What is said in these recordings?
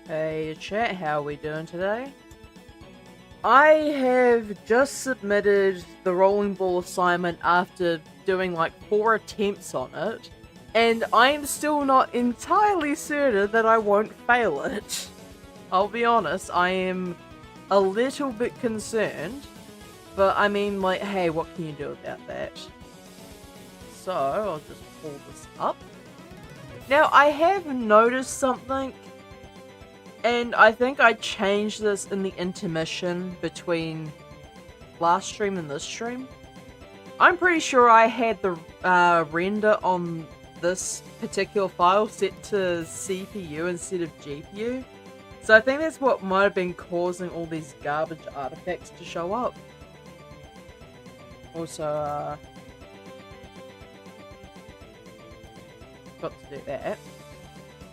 Hey chat, how are we doing today? I have just submitted the rolling ball assignment after doing like 4 attempts on it, and I am still not entirely certain that I won't fail it. I'll be honest, I am a little bit concerned, but I mean, like, hey, what can you do about that? So, I'll just pull this up. Now, I have noticed something. And I think I changed this in the intermission between last stream and this stream. I'm pretty sure I had the render on this particular file set to CPU instead of GPU. So I think that's what might have been causing all these garbage artifacts to show up. Also, got to do that.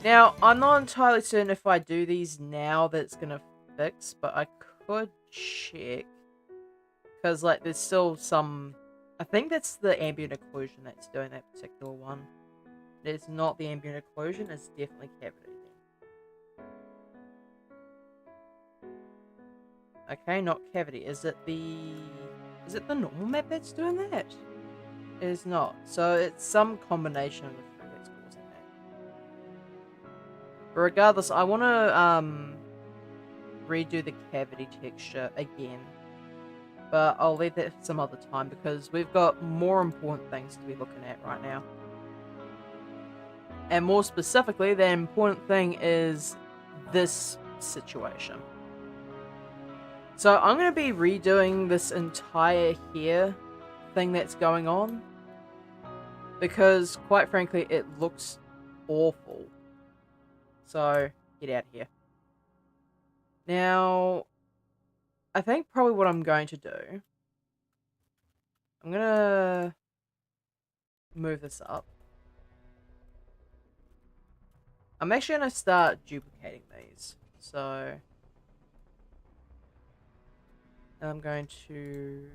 Now, I'm not entirely certain if I do these now that it's gonna fix, but I could check. Because, like, there's still some... I think that's the ambient occlusion that's doing that particular one. It's not the ambient occlusion, it's definitely cavity. Okay, not cavity. Is it the normal map that's doing that? It is not. So it's some combination of the three that's causing that. But regardless, I want to redo the cavity texture again. But I'll leave that for some other time because we've got more important things to be looking at right now. And more specifically, the important thing is this situation. So I'm going to be redoing this entire hair thing that's going on. Because, quite frankly, it looks awful. So, get out of here. Now, I think probably what I'm going to do... I'm going to move this up. I'm actually going to start duplicating these. So, I'm going to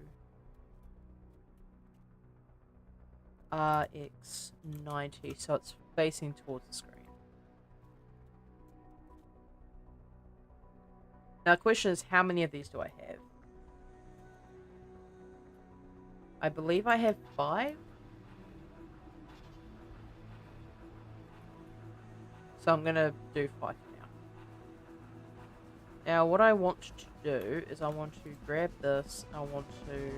RX90 so it's facing towards the screen. Now, the question is, how many of these do I have? I believe I have 5. So I'm going to do 5 now. Now, what I want to do is I want to grab this. I want to...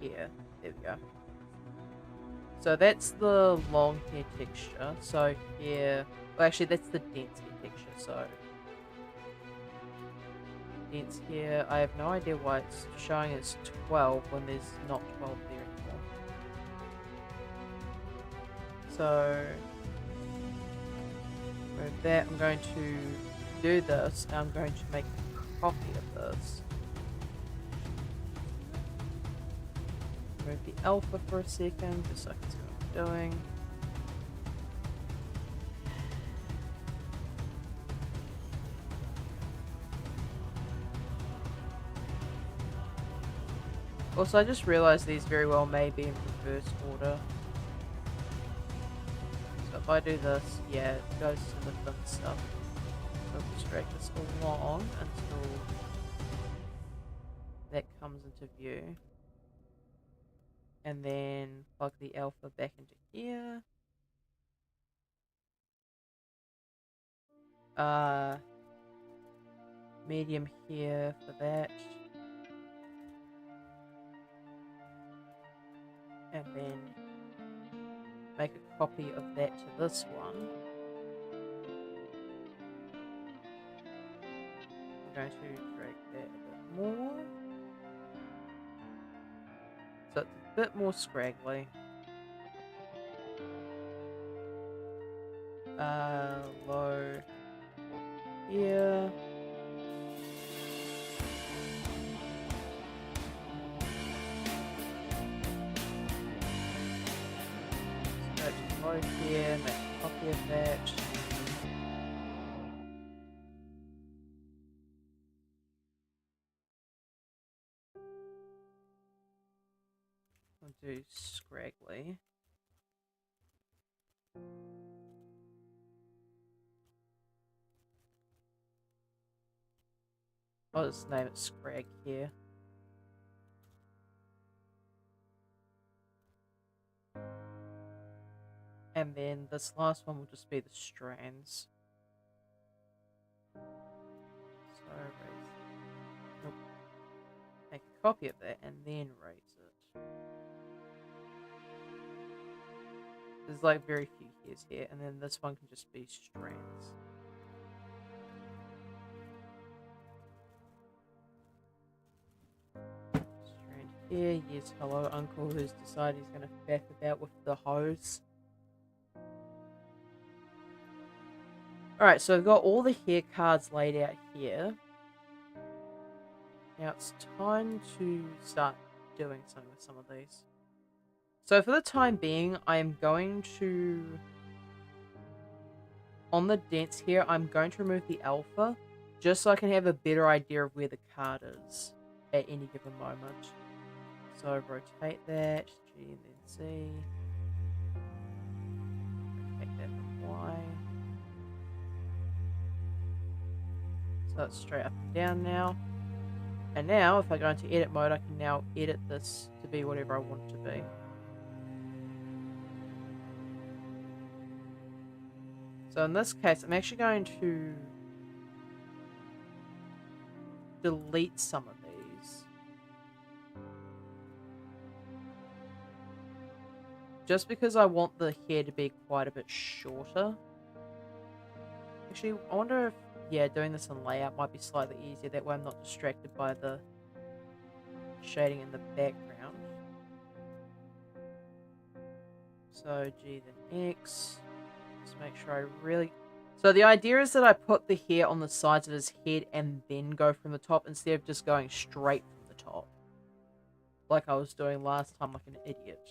Here. There we go. So that's the long hair texture. So here... Well, actually, that's the dense hair texture. So... dense hair. I have no idea why it's showing it's 12 when there's not 12 there anymore. So... with that, I'm going to do this. I'm going to make a copy of this. Move the alpha for a second, just so I can see what I'm doing. Also, I just realized these very well may be in reverse order. So if I do this, yeah, it goes to the thin stuff. So I'll just drag this along until that comes into view. And then plug the alpha back into here. Medium here for that. And then make a copy of that to this one. I'm going to drag that a bit more. So it's a bit more scraggly. Low here. So just low here, make a copy of that. I'll do scraggly. I'll just name it Scrag here. And then this last one will just be the strands. So nope. Make a copy of that and then raise it. There's like very few hairs here, and then this one can just be strands. Strand here, yes, hello uncle who's decided he's gonna faff about with the hose. Alright, so I've got all the hair cards laid out here. Now it's time to start doing something with some of these. So for the time being, I'm going to... On the dents here, I'm going to remove the alpha, just so I can have a better idea of where the card is at any given moment. So rotate that, G and then Z. Rotate that to Y. So it's straight up and down now. And now, if I go into edit mode, I can now edit this to be whatever I want it to be. So in this case, I'm actually going to delete some of these. Just because I want the hair to be quite a bit shorter. Actually, I wonder if, yeah, doing this in layout might be slightly easier. That way I'm not distracted by the shading in the background. So G then X. Just make sure I really... So the idea is that I put the hair on the sides of his head and then go from the top instead of just going straight from the top. Like I was doing last time like an idiot.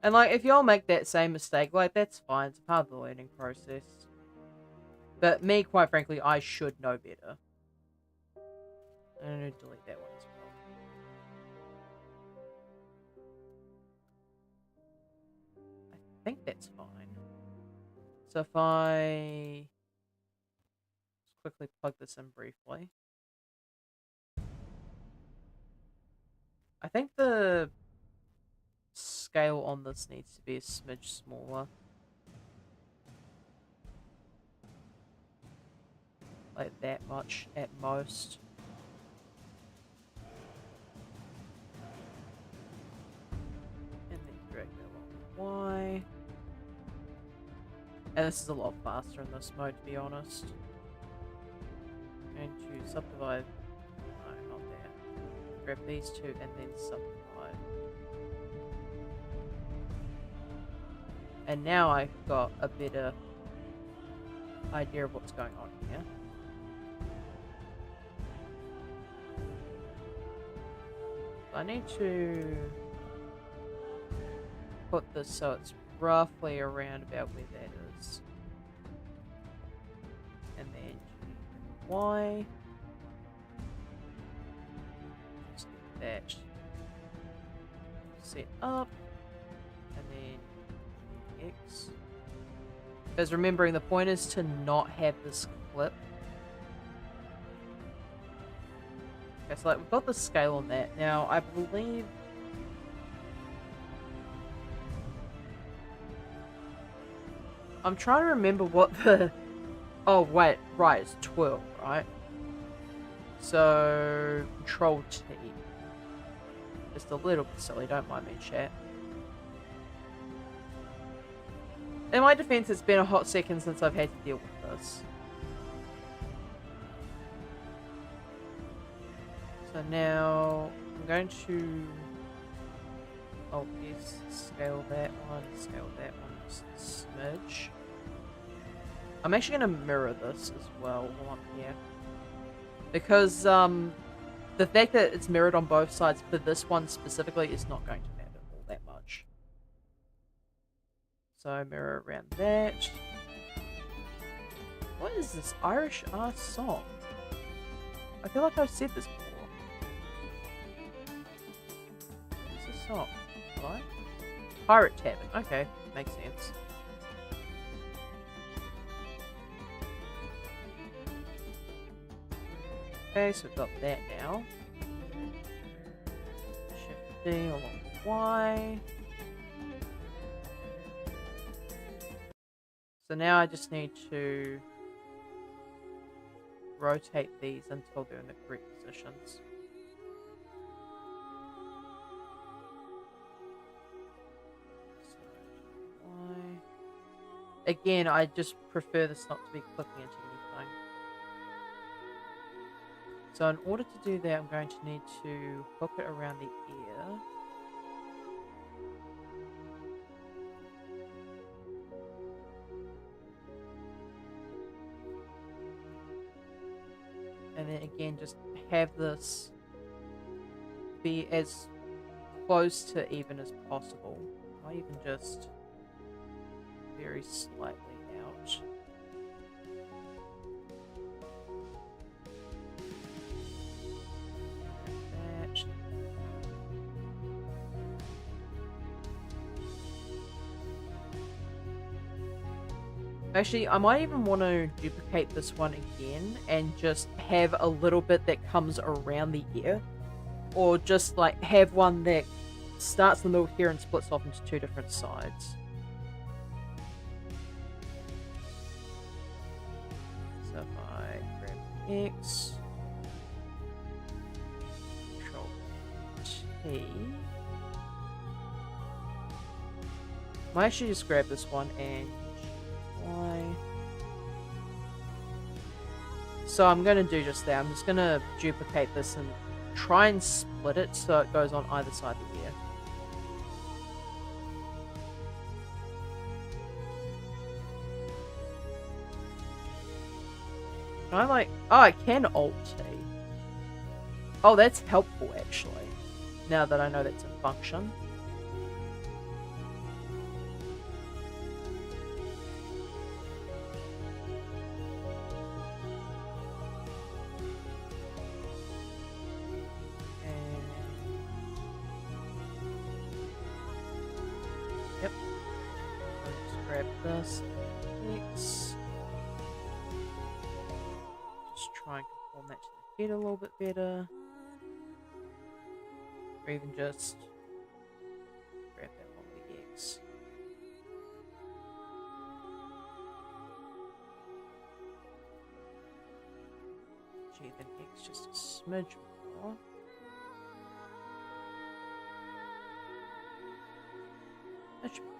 And like, if y'all make that same mistake, like, that's fine. It's part of the learning process. But me, quite frankly, I should know better. I'm going to delete that one as well. I think that's fine. So if I just quickly plug this in briefly. I think the scale on this needs to be a smidge smaller. Like that much at most. And then drag that along the Y. And this is a lot faster in this mode, to be honest. I'm going to subdivide. No, not there. Grab these two and then subdivide. And now I've got a better idea of what's going on here. I need to put this so it's roughly around about where that is. And then Y. Just get that set up. And then X. Because remembering, the point is to not have this clip. Okay, so like, we've got the scale on that. Now, I believe... I'm trying to remember what the... Oh, wait. Right, it's 12, right? So, Control T. Just a little bit silly, don't mind me, chat. In my defense, it's been a hot second since I've had to deal with this. So now, I'm going to... Oh, yes, scale that one, just a smidge. I'm actually going to mirror this as well while I'm here. Because, the fact that it's mirrored on both sides for this one specifically is not going to matter all that much. So mirror around that. What is this Irish ass song? I feel like I've said this before. What's this song? What? Pirate Tavern. Okay, makes sense. Okay, so we've got that now. Shifting along the Y. So now I just need to rotate these until they're in the correct positions. So, Y. Again, I just prefer this not to be clicking into anything. So in order to do that, I'm going to need to hook it around the ear. And then again, just have this be as close to even as possible. I might even just very slightly out. That. Actually, I might even want to duplicate this one again and just have a little bit that comes around the ear. Or just like have one that starts in the middle here and splits off into two different sides. So if I grab X, Control T, I might actually just grab this one and Y. So I'm going to do just that. I'm just going to duplicate this and try and split it so it goes on either side of the ear. Can I like... Oh, I can Alt-T. Oh, that's helpful actually. Now that I know that's a function. This X. Just try and conform that to the head a little bit better. Or even just grab that along the X. Gee, then X just a smidge more. That should be good.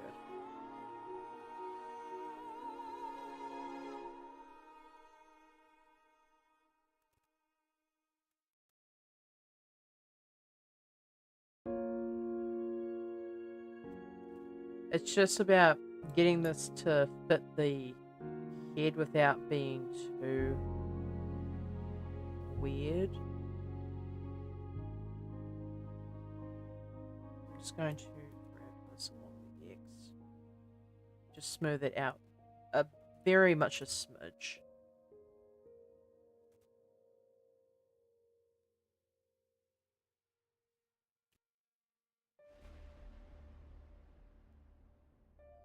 It's just about getting this to fit the head without being too weird. I'm just going to grab this along the X. Just smooth it out. Very much a smidge.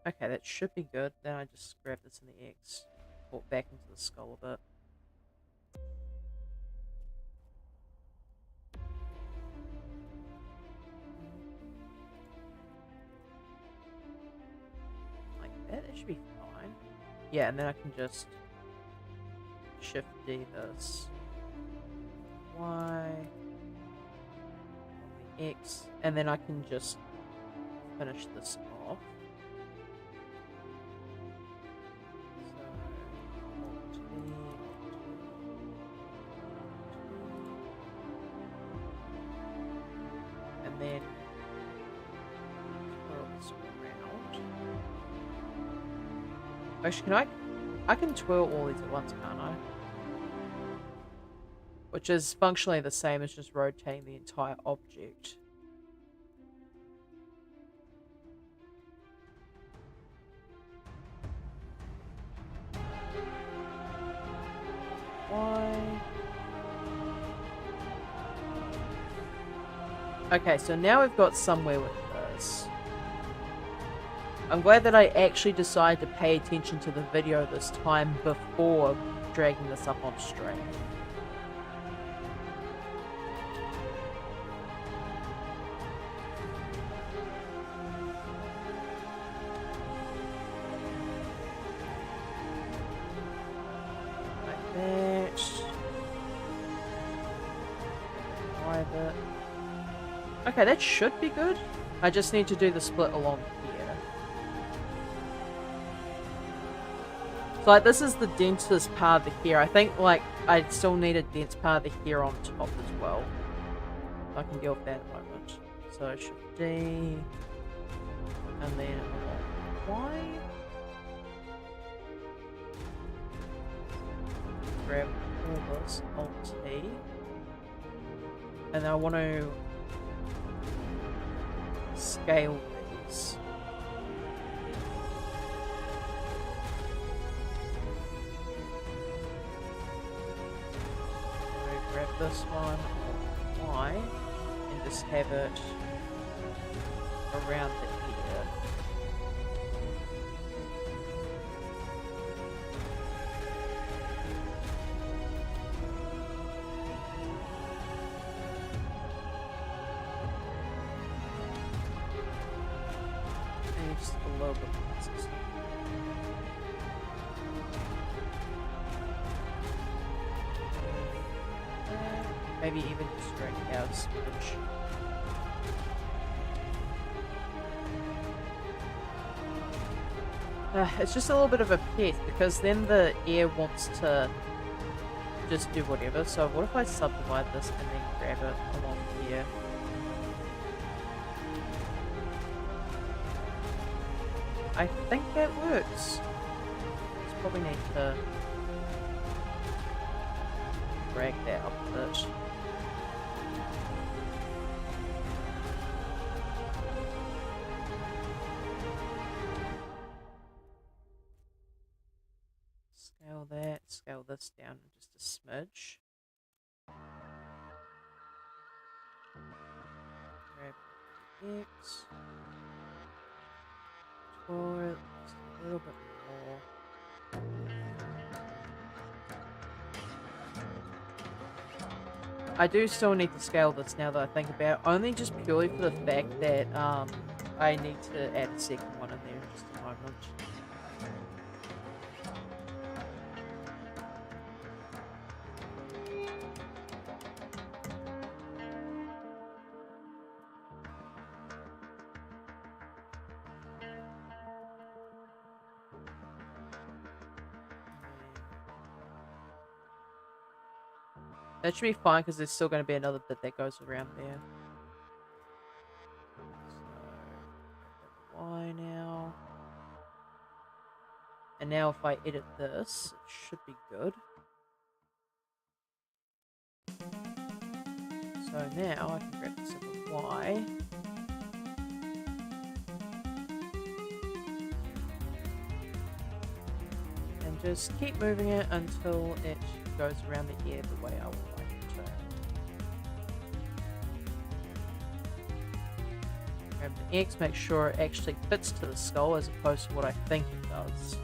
Okay, that should be good. Then I just grab this in the X, pull it back into the skull a bit. Like that, it should be fine. Yeah, and then I can just Shift D this. Y, on the X, and then I can just finish this off. Then twirl this around. Actually, I can twirl all these at once, can't I? Which is functionally the same as just rotating the entire object. Why? Okay, so now we've got somewhere with this. I'm glad that I actually decided to pay attention to the video this time before dragging this up on stream. Okay, that should be good. I just need to do the split along here. So, like, this is the densest part of the hair. I think, like, I still need a dense part of the hair on top as well. I can deal with that at the moment. So, Shift D. And then Y. Grab all this, Alt T. And I want to scale these. Grab this one, Y, and just have it around the ear. And just a little bit more consistent. Maybe even just drag it out a smidge. It's just a little bit of a pet because then the air wants to just do whatever. So what if I subdivide this and then grab it along here? I think that works. Just probably need to drag that up a bit. Scale that, scale this down just a smidge. Grab X. Forward just a little bit more. I do still need to scale this now that I think about it, only just purely for the fact that I need to add a second one in there in just a moment. That should be fine because there's still going to be another bit that goes around there. So, Y now. And now if I edit this, it should be good. So now I can grab this little Y. And just keep moving it until it goes around the ear the way I would like it to. Grab the X, make sure it actually fits to the skull as opposed to what I think it does.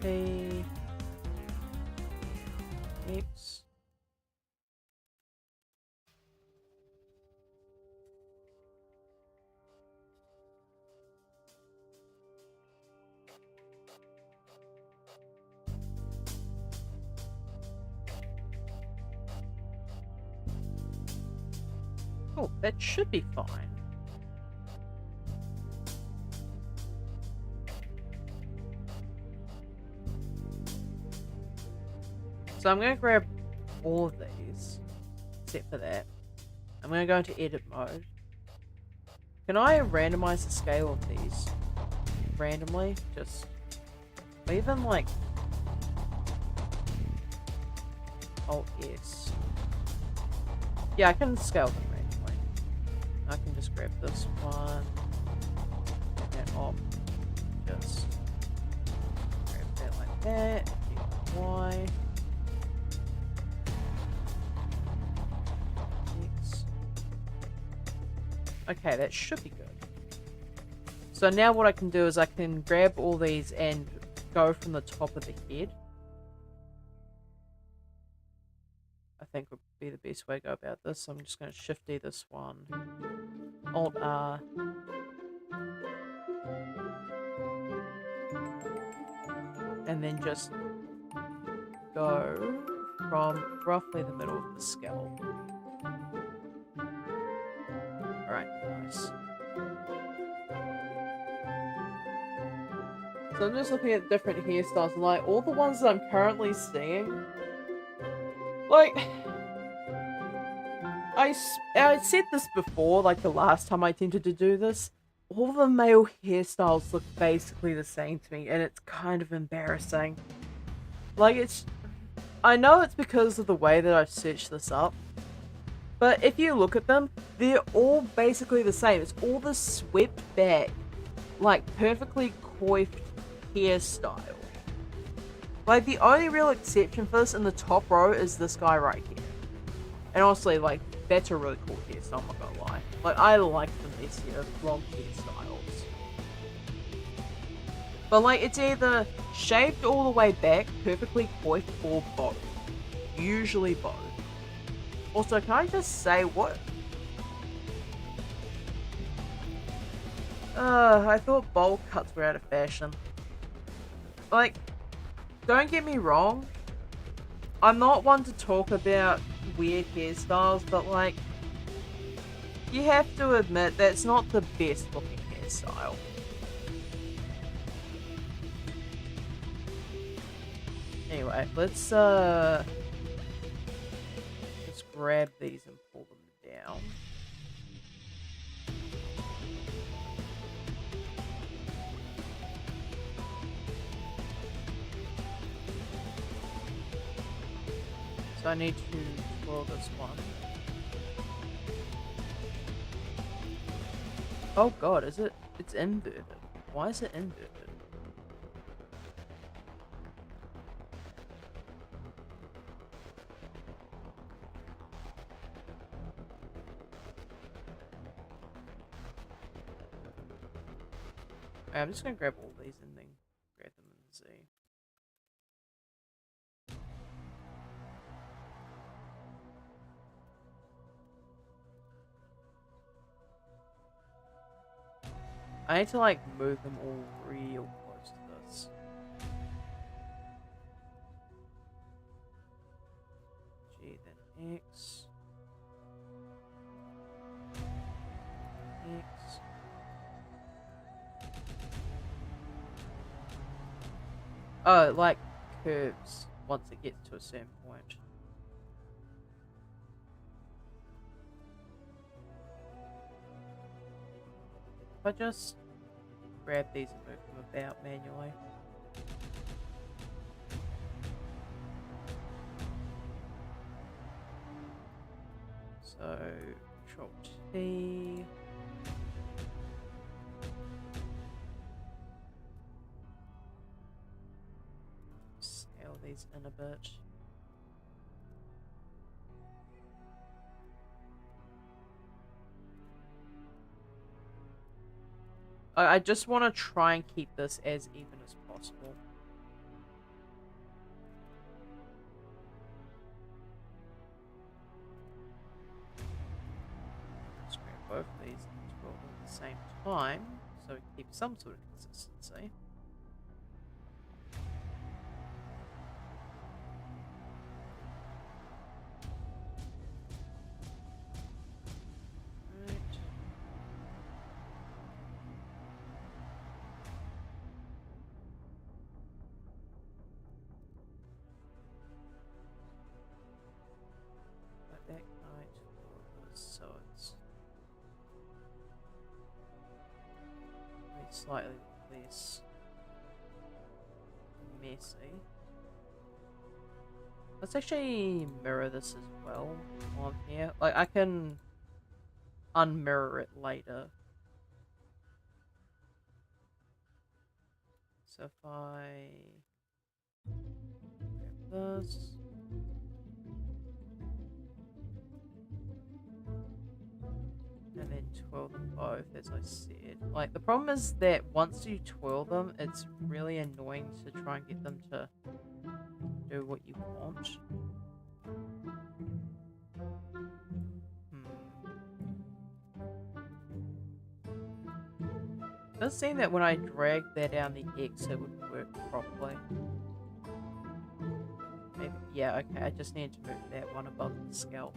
T, X. Oh, that should be fine. So I'm going to grab all of these, except for that. I'm going to go into edit mode. Can I randomize the scale of these randomly? Just, or even like Alt S. Yeah, I can scale them randomly. I can just grab this one and then Alt. Just grab that like that. Y. Okay, that should be good. So now what I can do is I can grab all these and go from the top of the head. I think would be the best way to go about this. So I'm just going to Shift D this one. Alt R. and then just go from roughly the middle of the scalp. Alright, nice. So I'm just looking at different hairstyles, and like all the ones that I'm currently seeing, like I said this before, like the last time I attempted to do this, all the male hairstyles look basically the same to me, and it's kind of embarrassing. Like I know it's because of the way that I've searched this up, but if you look at them, they're all basically the same. It's all the swept back, like perfectly coiffed hairstyle. Like the only real exception for this in the top row is this guy right here. And honestly, like, that's a really cool hairstyle, I'm not gonna lie. Like, I like the messier, long hairstyles. But like, it's either shaved all the way back, perfectly coiffed, or both. Usually both. Also, can I just say what? I thought bowl cuts were out of fashion. Like, don't get me wrong, I'm not one to talk about weird hairstyles, but like, you have to admit that's not the best looking hairstyle. Anyway, let's grab these and pull them down. So I need to twirl this one. Oh god, is it? It's inverted. Why is it inverted? Okay, I'm just gonna grab all these and then grab them and see. I need to like move them all real close to this. G, then X. X. Oh, it like curves once it gets to a certain point. If I just grab these and move them about manually. So, Control T. Scale these in a bit. I just want to try and keep this as even as possible. Just grab both of these and twirl them at the same time, so we keep some sort of consistency. That guy twirl this so it's slightly less messy. Let's actually mirror this as well on here. Like, I can unmirror it later. So if I grab this. And then twirl them both, as I said. Like, the problem is that once you twirl them, it's really annoying to try and get them to do what you want. It does seem that when I drag that down the X, it would work properly. Yeah, okay, I just need to move that one above the scalp.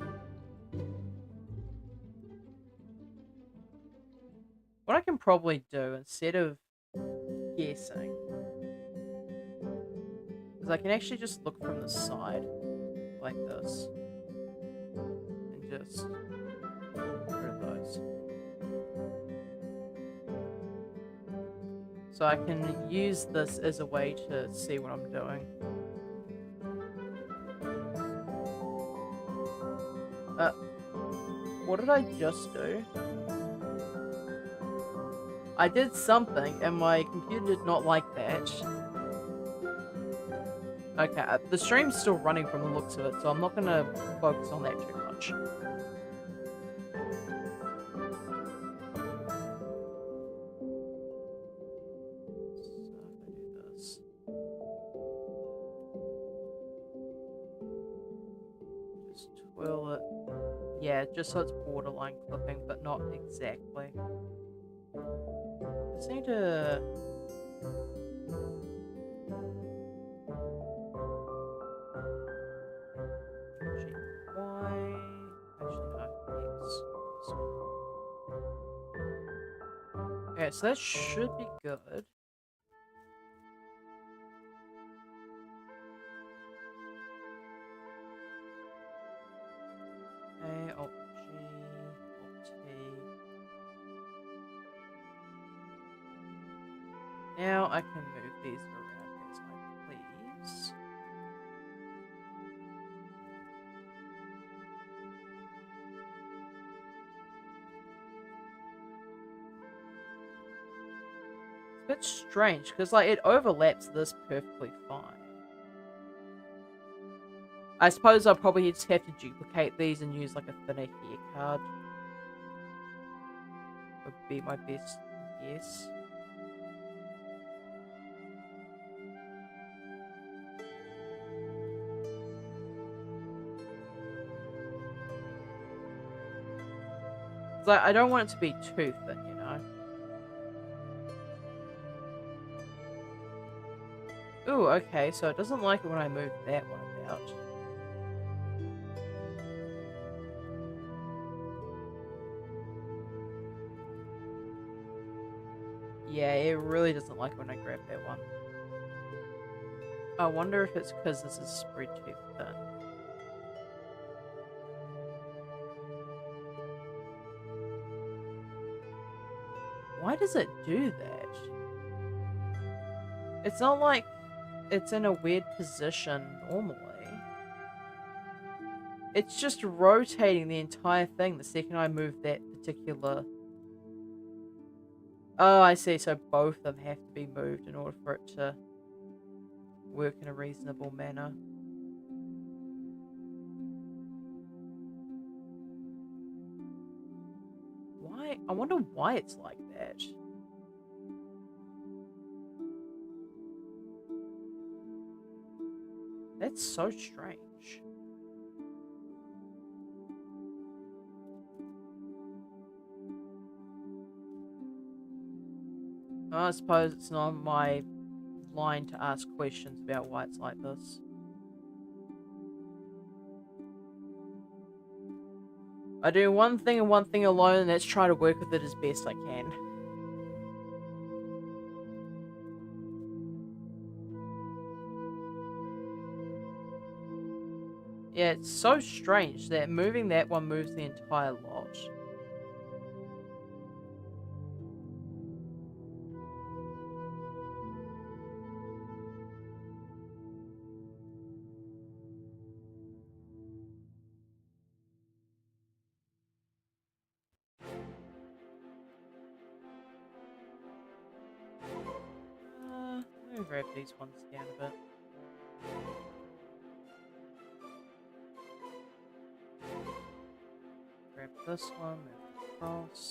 What I can probably do, instead of guessing, is I can actually just look from the side, like this, and just get rid of those. So I can use this as a way to see what I'm doing. What did I just do? I did something, and my computer did not like that. Okay, the stream's still running from the looks of it, so I'm not gonna focus on that too much. So if I do this. Just twirl it. Yeah, just so it's borderline clipping, but not exactly. Just need to... Y... Actually, no, X. This one. Okay, so that should be good. A, Alt G, Alt T. Now I can move these around as I please. It's a bit strange, because like it overlaps this perfectly fine. I suppose I'll probably just have to duplicate these and use like a thinner hair card. Would be my best guess. Like, I don't want it to be too thin, you know? Ooh, okay, so it doesn't like it when I move that one about. Yeah, it really doesn't like it when I grab that one. I wonder if it's because this is spread too thin. Why does it do that? It's not like it's in a weird position normally. It's just rotating the entire thing the second I move that particular... Oh, I see. So both of them have to be moved in order for it to work in a reasonable manner. Why? I wonder why it's like that. That's so strange. I suppose it's not my line to ask questions about why it's like this. I do one thing and one thing alone, and that's try to work with it as best I can. Yeah, it's so strange that moving that one moves the entire lot. Let me grab these ones down a bit. Grab this one, move it across.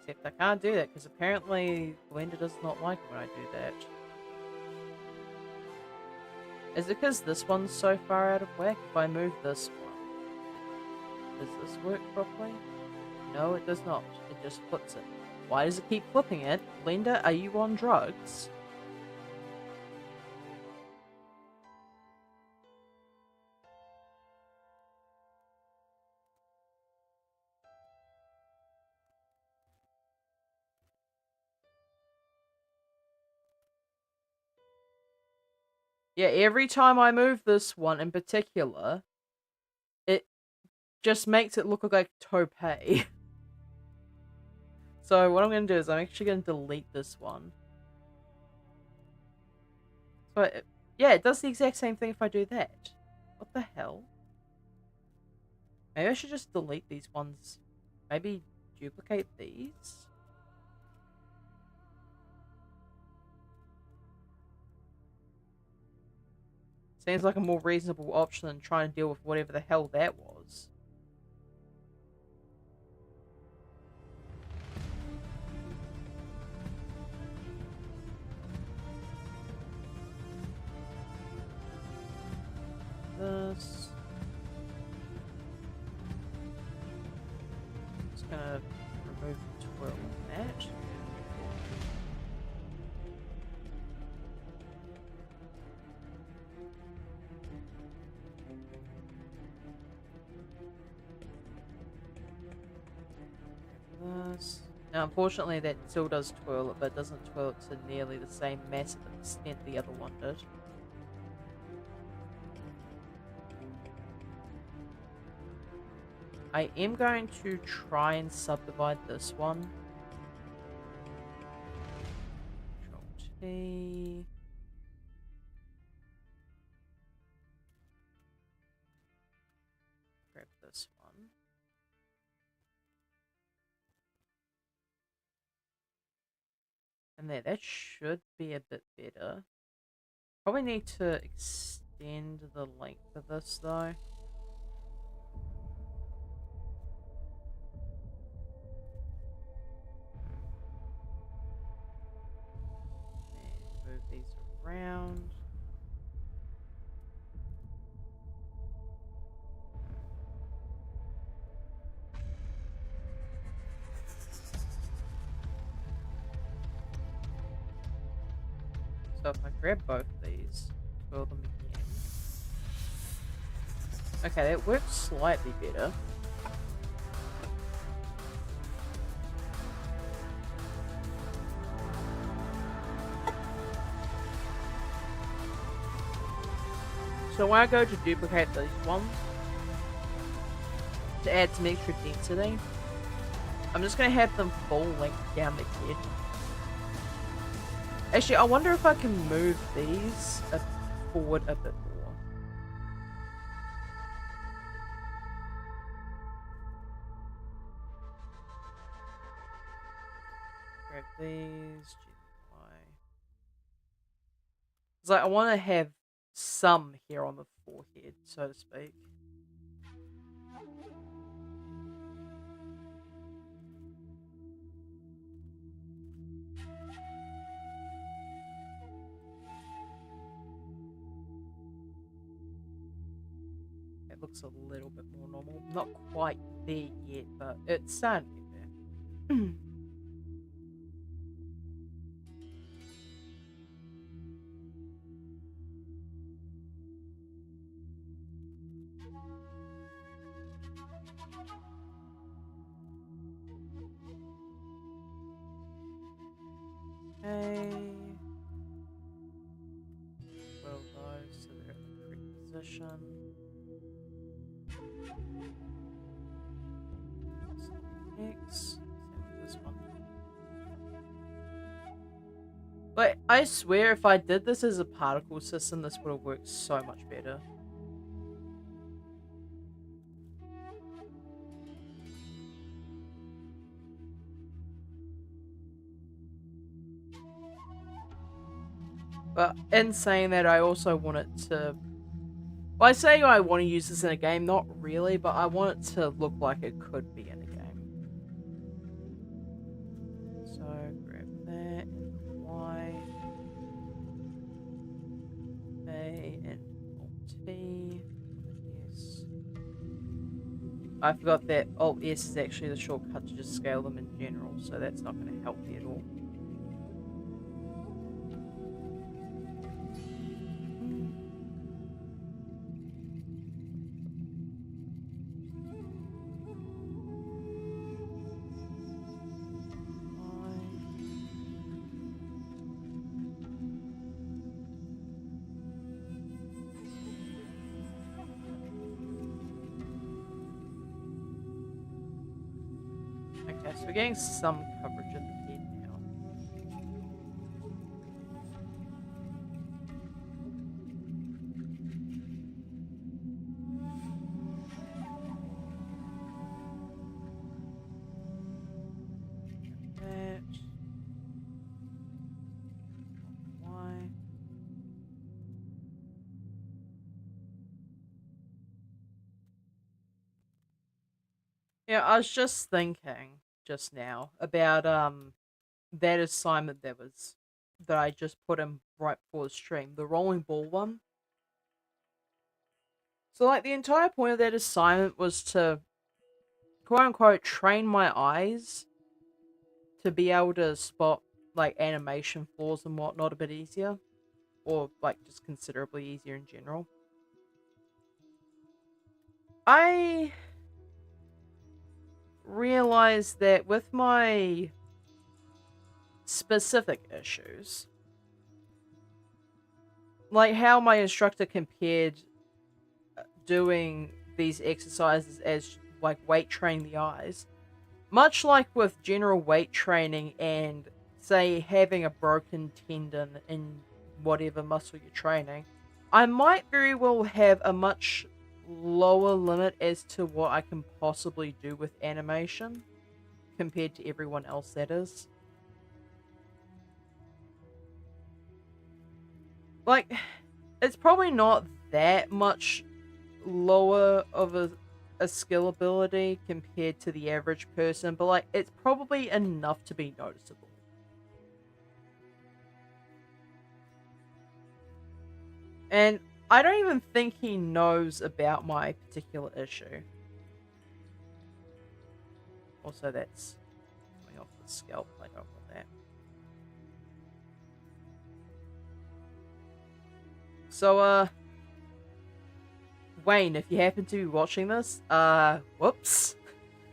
Except I can't do that because apparently Blender does not like it when I do that. Is it because this one's so far out of whack? If I move this one, does this work properly? No, it does not. It just flips it. Why does it keep flipping it? Blender, are you on drugs? Yeah, every time I move this one in particular, it just makes it look like Topay. So what I'm going to do is I'm actually going to delete this one. So yeah, it does the exact same thing if I do that. What the hell? Maybe I should just delete these ones. Maybe duplicate these? Seems like a more reasonable option than trying to deal with whatever the hell that was. This. Just gonna remove the twirl on that. This. Now, unfortunately, that still does twirl it, but it doesn't twirl it to nearly the same massive extent the other one did. I am going to try and subdivide this one. Control T. Grab this one. And there, that should be a bit better. Probably need to extend the length of this though. And move these around. So if I grab both of these, twirl them again. Okay, that works slightly better. So when I go to duplicate these ones, to add some extra density, I'm just going to have them full length down the head. Actually, I wonder if I can move these forward a bit more. Grab these, GY. It's like I want to have some here on the forehead, so to speak. It looks a little bit more normal. Not quite there yet, but it's starting to get there. Okay. Well, those, so they're in the correct position. X. Same with this one. But I swear if I did this as a particle system, this would have worked so much better. But in saying that, I also want it to... Well, I say I want to use this in a game, not really, but I want it to look like it could be in a game. So, grab that, and Y, A, and Alt-T, yes. I forgot that Alt-S is actually the shortcut to just scale them in general, so that's not going to help me at all. so we're getting some coverage of the head now. That. Why? Yeah, I was just thinking just now about that assignment that I just put in right before the stream, the rolling ball one. So like the entire point of that assignment was to quote unquote train my eyes to be able to spot like animation flaws and whatnot a bit easier. Or like just considerably easier in general. I realized that with my specific issues, like how my instructor compared doing these exercises as like weight training the eyes, much like with general weight training and say having a broken tendon in whatever muscle you're training, I might very well have a much lower limit as to what I can possibly do with animation compared to everyone else, that is. Like, it's probably not that much lower of a skill ability compared to the average person, but like, it's probably enough to be noticeable. And I don't even think he knows about my particular issue. Also, that's coming off the scalp. I don't want that. So, Wayne, if you happen to be watching this, whoops.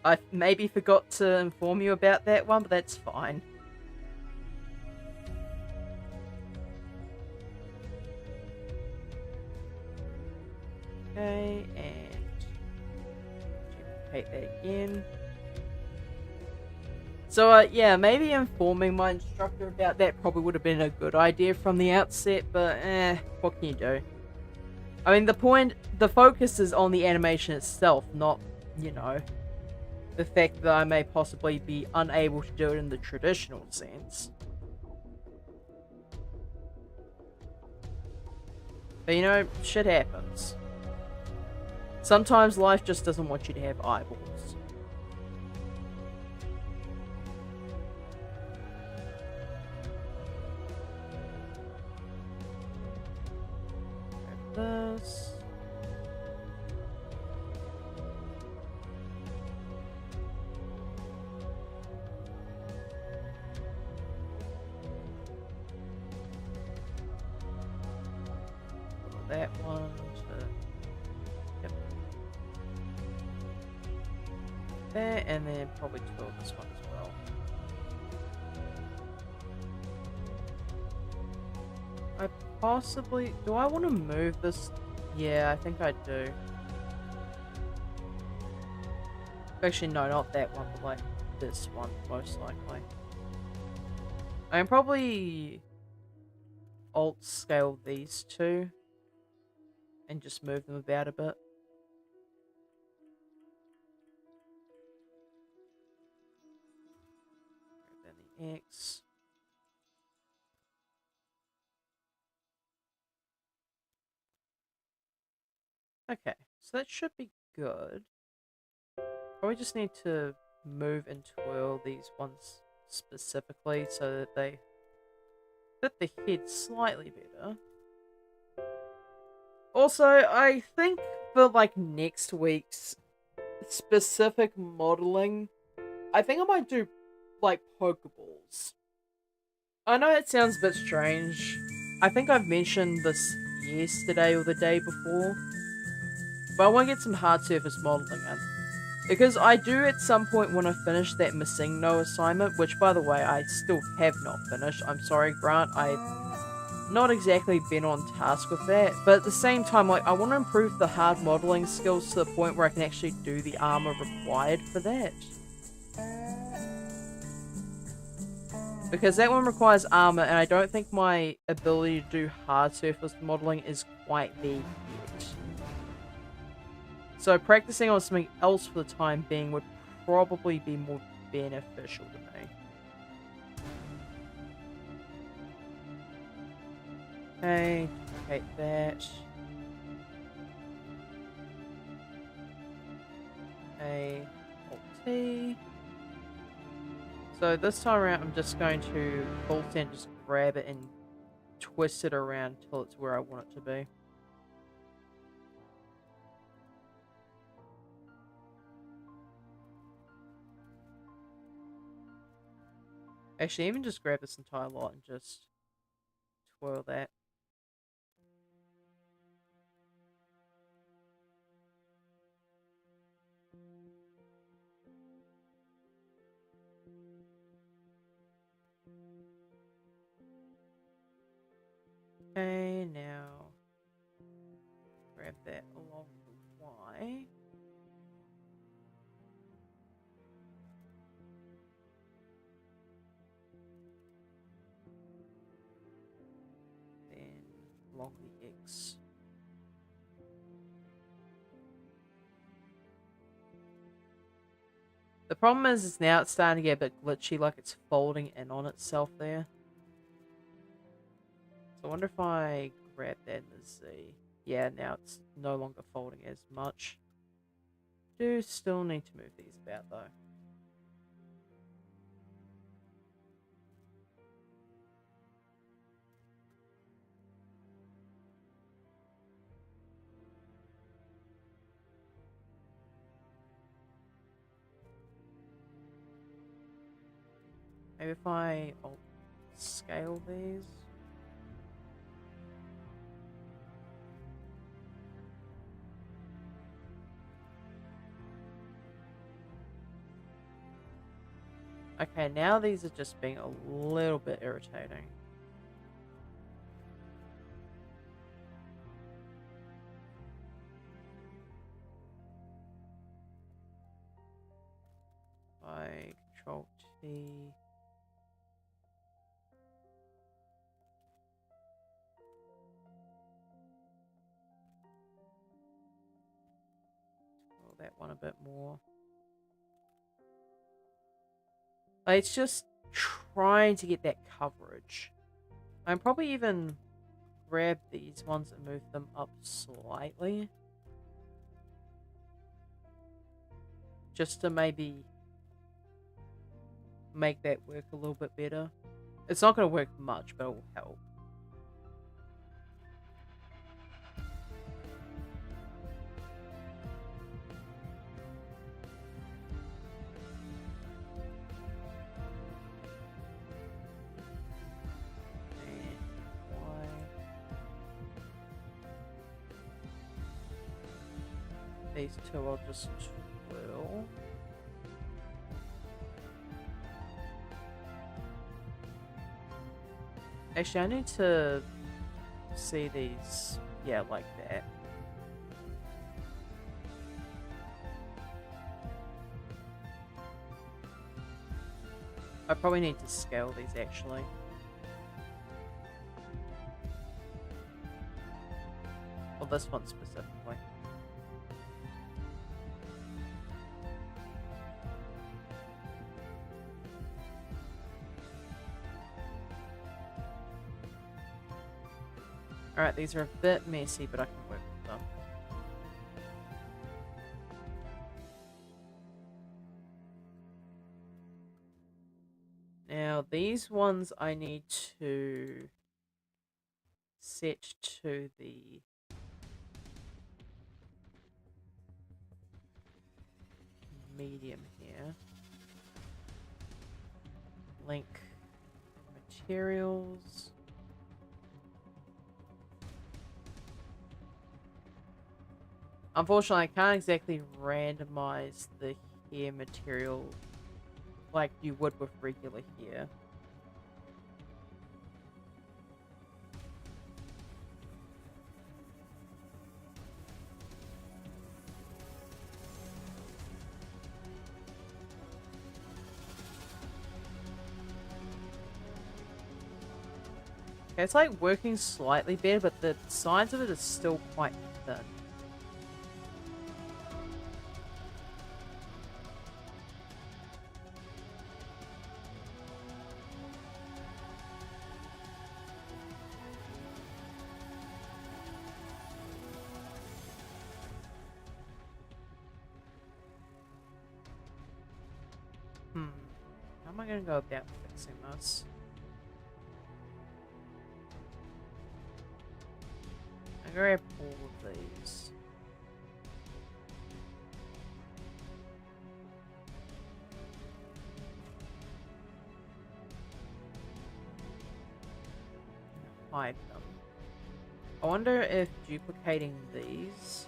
I maybe forgot to inform you about that one, but that's fine. Okay, and duplicate that again. So, yeah, maybe informing my instructor about that probably would have been a good idea from the outset, but, what can you do? I mean, the focus is on the animation itself, not, you know, the fact that I may possibly be unable to do it in the traditional sense. But, you know, shit happens. Sometimes life just doesn't want you to have eyeballs. Grab this. That one to... Yep. That, and then probably twirl this one as well. I possibly... Do I want to move this? Yeah, I think I do. Actually, no, not that one, but like this one, most likely. I can probably alt scale these two and just move them about a bit. Then the X. Okay, so that should be good. Probably just need to move and twirl these ones specifically so that they fit the head slightly better. Also, I think for like next week's specific modeling, I think I might do like Pokeballs. I know it sounds a bit strange. I think I've mentioned this yesterday or the day before, but I want to get some hard surface modeling in. Because I do at some point want to finish that Missingno assignment, which by the way, I still have not finished. I'm sorry, Grant, I've not exactly been on task with that, but at the same time, like, I want to improve the hard modeling skills to the point where I can actually do the armor required for that. Because that one requires armor, and I don't think my ability to do hard surface modeling is quite there yet. So practicing on something else for the time being would probably be more beneficial to me. Okay, duplicate that. Okay, Alt-T. So this time around, I'm just going to Alt and just grab it and twist it around till it's where I want it to be. Actually, even just grab this entire lot and just twirl that. Okay, now grab that along the Y. Then along the X. The problem is now it's starting to get a bit glitchy, like it's folding in on itself there. So I wonder if I grab that in the Z. Yeah, now it's no longer folding as much. Do still need to move these about though. Maybe if I scale these. Okay, now these are just being a little bit irritating. I Control T. Roll that one a bit more. It's just trying to get that coverage. I'm probably even grab these ones and move them up slightly. Just to maybe make that work a little bit better. It's not going to work much, but it will help. These two I'll just twirl. Actually, I need to see these, yeah, like that. I probably need to scale these actually. Well, this one specifically. Alright, these are a bit messy, but I can work with them. Now, these ones I need to set to the medium here. Link materials. Unfortunately, I can't exactly randomize the hair material like you would with regular hair. Okay, it's like working slightly better, but the sides of it is still quite thin. How am I going to go about fixing this? I grab all of these. Hide them. I wonder if duplicating these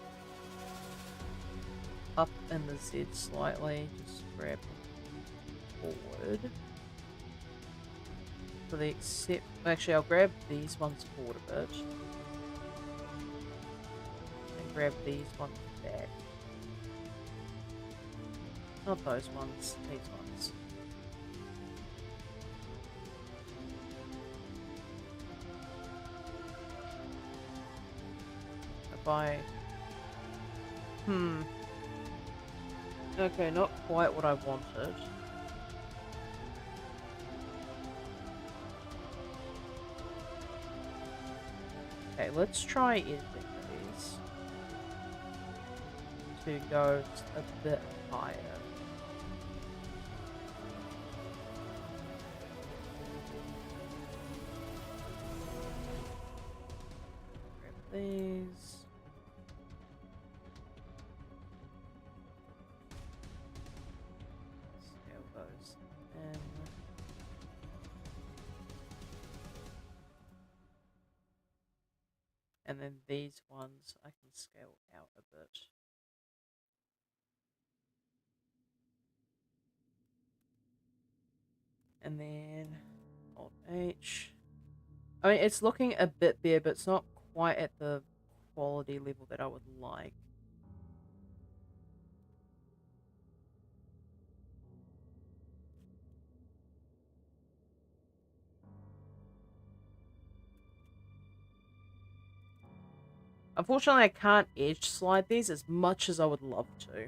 up in the Z slightly, just grab them forward. For the except, actually, I'll grab these ones forward a bit. And grab these ones back. Not those ones, these ones. If I... Okay, not quite what I wanted. Okay, let's try editing these to go a bit higher. Grab these. Scale those in. And then these ones I can scale out a bit. And then Alt H. I mean, it's looking a bit there, but it's not quite at the quality level that I would like. Unfortunately, I can't edge slide these as much as I would love to.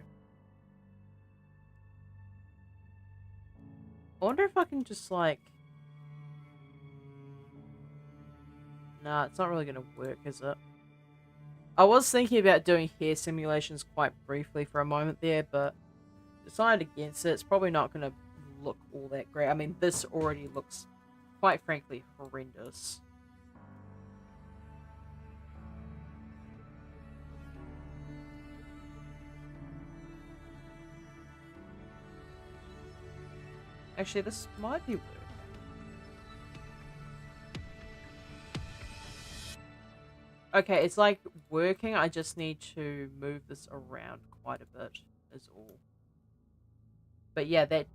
I wonder if I can just, like... Nah, it's not really going to work, is it? I was thinking about doing hair simulations quite briefly for a moment there, but decided against it. It's probably not going to look all that great. I mean, this already looks, quite frankly, horrendous. Actually, this might be working. Okay, it's like working. I just need to move this around quite a bit, is all. But yeah, that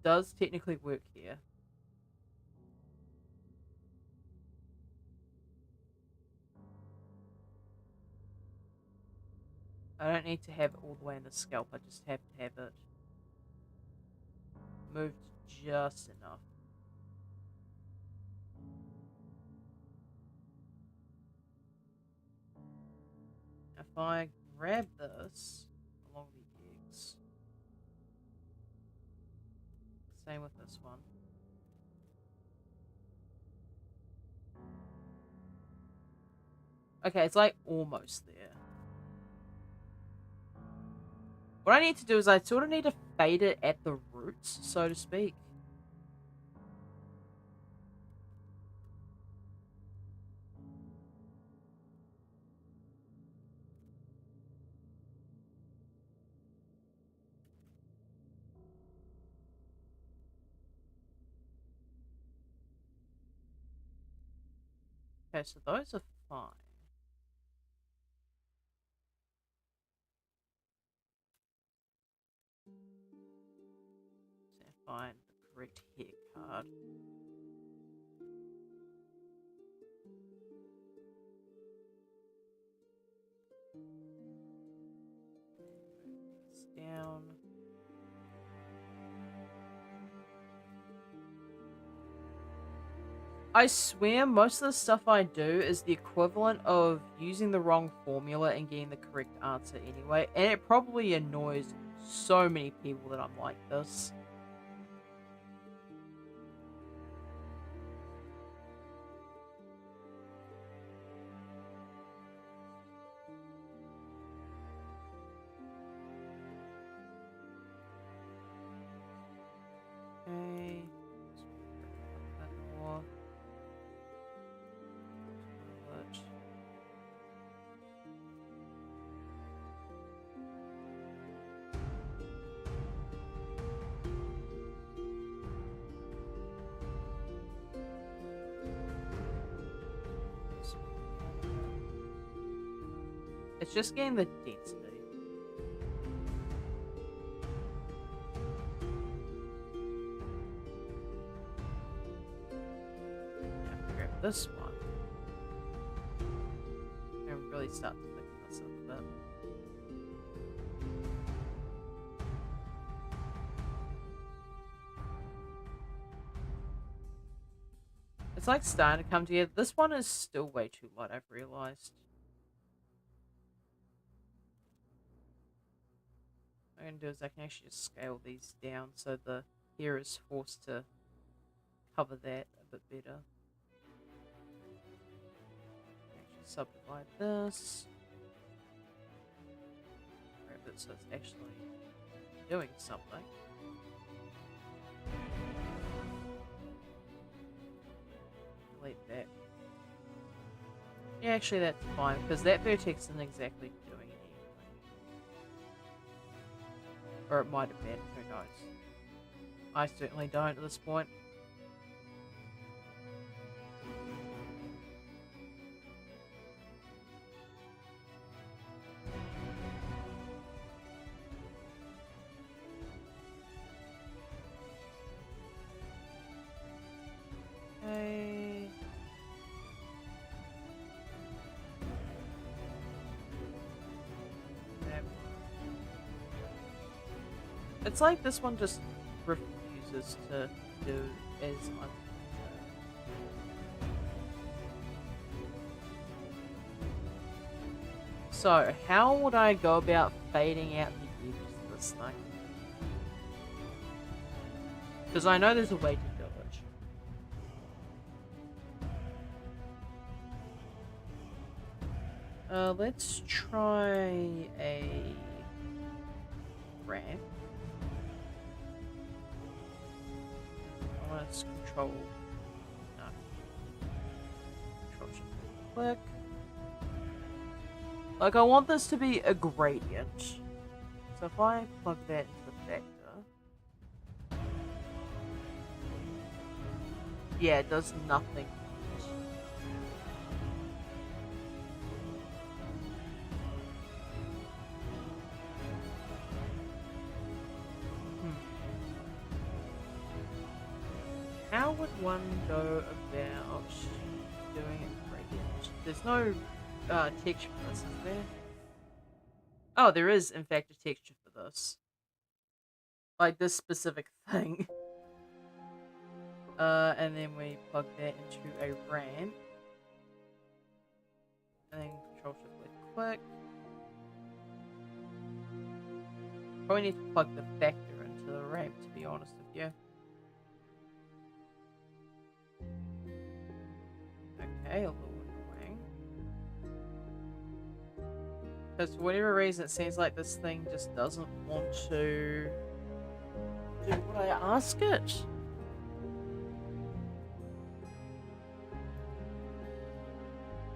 does technically work here. I don't need to have it all the way in the scalp. I just have to have it moved just enough. If I grab this along the eggs, same with this one. Okay, it's like almost there. What I need to do is I sort of need to fade it at the roots, so to speak. Okay, so those are fine. So find the correct hair card. Move these down. I swear most of the stuff I do is the equivalent of using the wrong formula and getting the correct answer anyway, and it probably annoys so many people that I'm like this. Okay. It's just getting the density. Now grab this one. And really start to think this up a bit. It's like starting to come together. This one is still way too light, I've realized. What I'm going to do is I can actually just scale these down so the hair is forced to cover that a bit better. Actually subdivide this. Grab it so it's actually doing something. Delete that. Yeah, actually that's fine, because that vertex isn't exactly doing anything. Or it might have been, who knows. I certainly don't at this point. Okay. It's like this one just refuses to do as I'm. So, how would I go about fading out the edges of this thing? Because I know there's a way to do it. Let's try a ramp. I want to control. No. Control shift click. Like, I want this to be a gradient. So if I plug that into the vector. Yeah, it does nothing. How would one go about doing a gradient? There's no texture for this, is there? Oh, there is, in fact, a texture for this. Like this specific thing. And then we plug that into a ramp. And then control shift click. Probably need to plug the factor into the ramp, to be honest with you. Okay, a little annoying. Because for whatever reason, it seems like this thing just doesn't want to do what I ask it.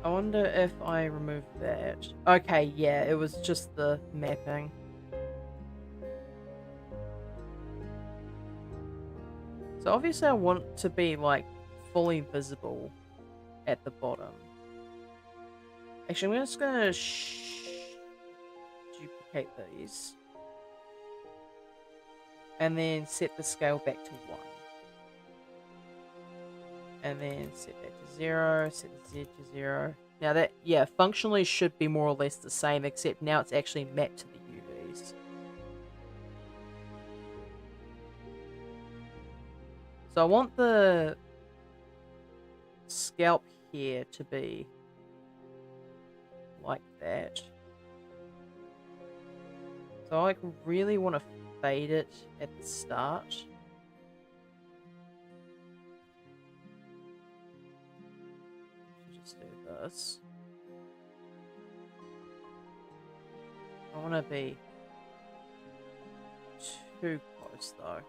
I wonder if I remove that. Okay, yeah, it was just the mapping. So obviously I want to be, like, fully visible at the bottom. Actually, I'm just gonna duplicate these. And then set the scale back to 1. And then set that to 0, set the Z to 0. Now that, yeah, functionally should be more or less the same, except now it's actually mapped to the UVs. So I want the scalp here to be like that. So I like really want to fade it at the start. Just do this. I don't want to be too close though.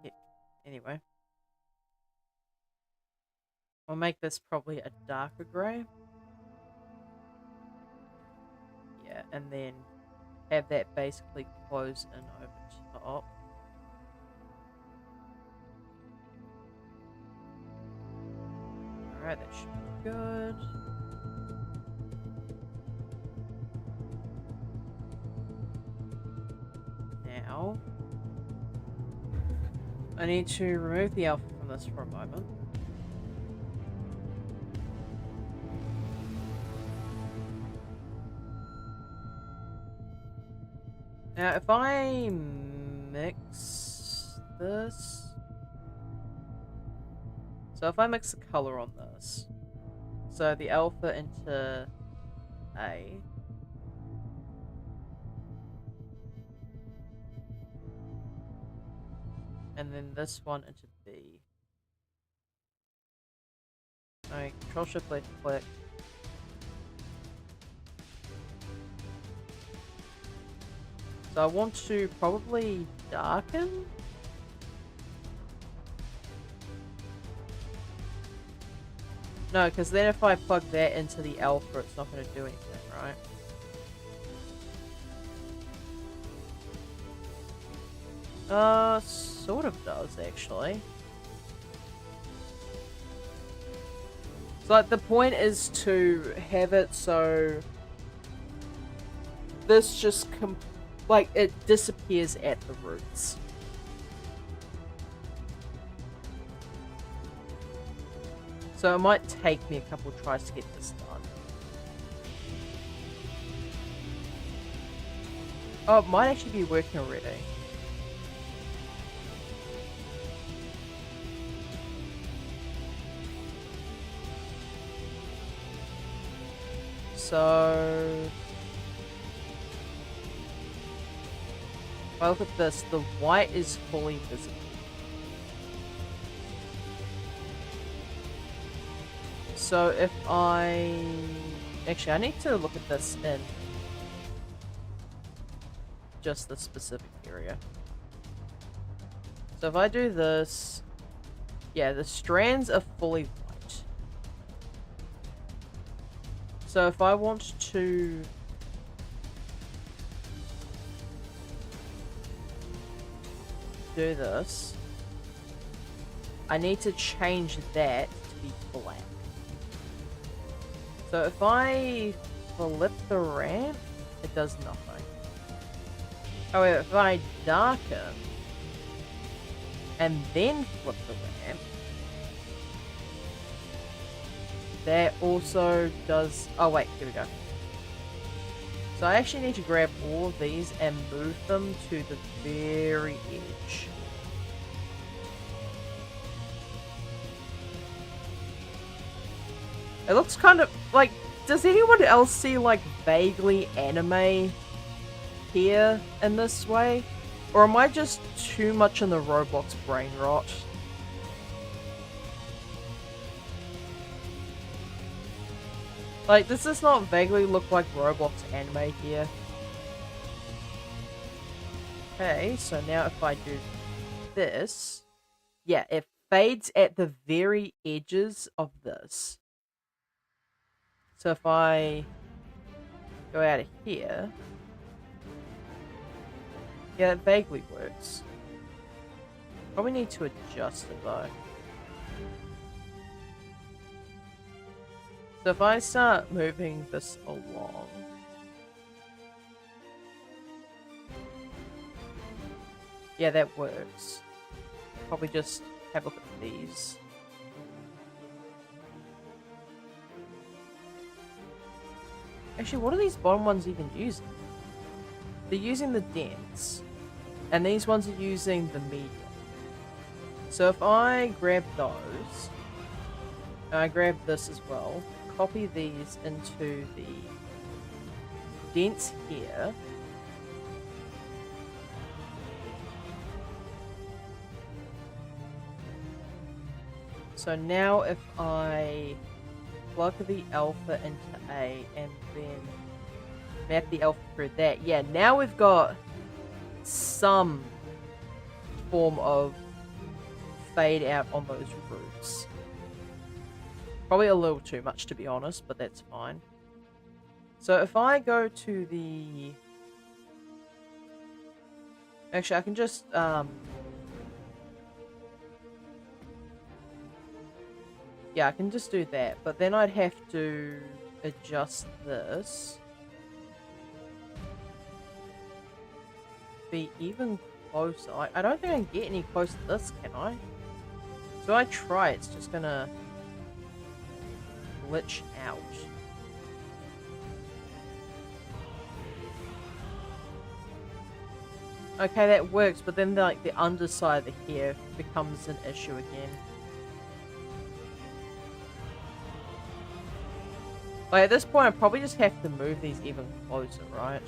Yeah. Anyway. I'll make this probably a darker grey. Yeah, and then have that basically close in over top. Alright, that should be good. Now, I need to remove the alpha from this for a moment. Now, if I mix this... So if I mix the color on this, so the alpha into A, and then this one into B. Alright, Control Shift left click. So I want to probably darken. No, because then if I plug that into the alpha, it's not going to do anything, right? Sort of does, actually. So, like, the point is to have it so this just like, it disappears at the roots. So it might take me a couple tries to get this done. Oh, it might actually be working already. So... if I look at this, the white is fully visible. So if I... actually, I need to look at this in just the specific area. So if I do this... yeah, the strands are fully white. So if I want to... do this, I need to change that to be black. So if I flip the ramp, it does nothing. However, if I darken and then flip the ramp, that also does... oh wait, here we go. So I actually need to grab all of these and move them to the very edge. It looks kind of like... does anyone else see like vaguely anime here in this way? Or am I just too much in the Roblox brain rot? Like, does this not vaguely look like Roblox anime here? Okay, so now if I do this... yeah, it fades at the very edges of this. So if I go out of here... yeah, it vaguely works. Probably need to adjust it though. So if I start moving this along... yeah, that works. Probably just have a look at these. Actually, what are these bottom ones even using? They're using the dents. And these ones are using the medium. So if I grab those, and I grab this as well, copy these into the dense here. So now if I plug the alpha into A and then map the alpha through that, yeah, now we've got some form of fade out on those roots. Probably a little too much, to be honest, but that's fine. So if I go to the... Actually, I can just... Yeah, I can just do that, but then I'd have to adjust this. Be even closer. I don't think I can get any closer to this, can I? So I try, it's just gonna glitch out. Okay, that works, but then like the underside of the hair becomes an issue again. Like at this point, I probably just have to move these even closer, right?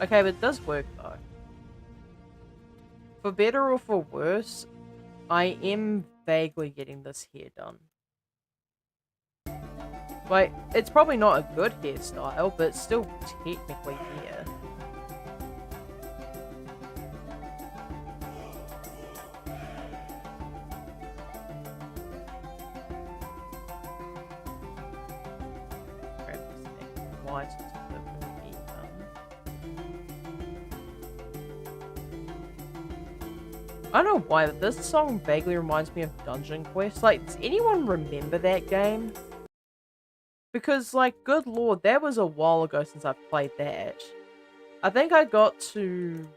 Okay, but it does work though. For better or for worse, I am vaguely getting this hair done. Like, it's probably not a good hairstyle, but it's still technically hair. Grab this thing white, it's a bit more even. I don't know why, but this song vaguely reminds me of Dungeon Quest. Like, does anyone remember that game? Because, like, good lord, that was a while ago since I played that. I think I got to...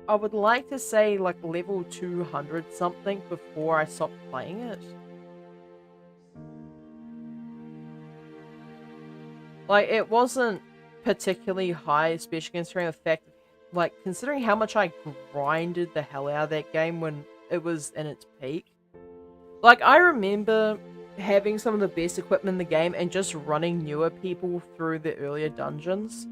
I would like to say, like, level 200 something before I stopped playing it. Like, it wasn't particularly high, especially considering the fact, like, considering how much I grinded the hell out of that game when it was in its peak. Like, I remember having some of the best equipment in the game and just running newer people through the earlier dungeons.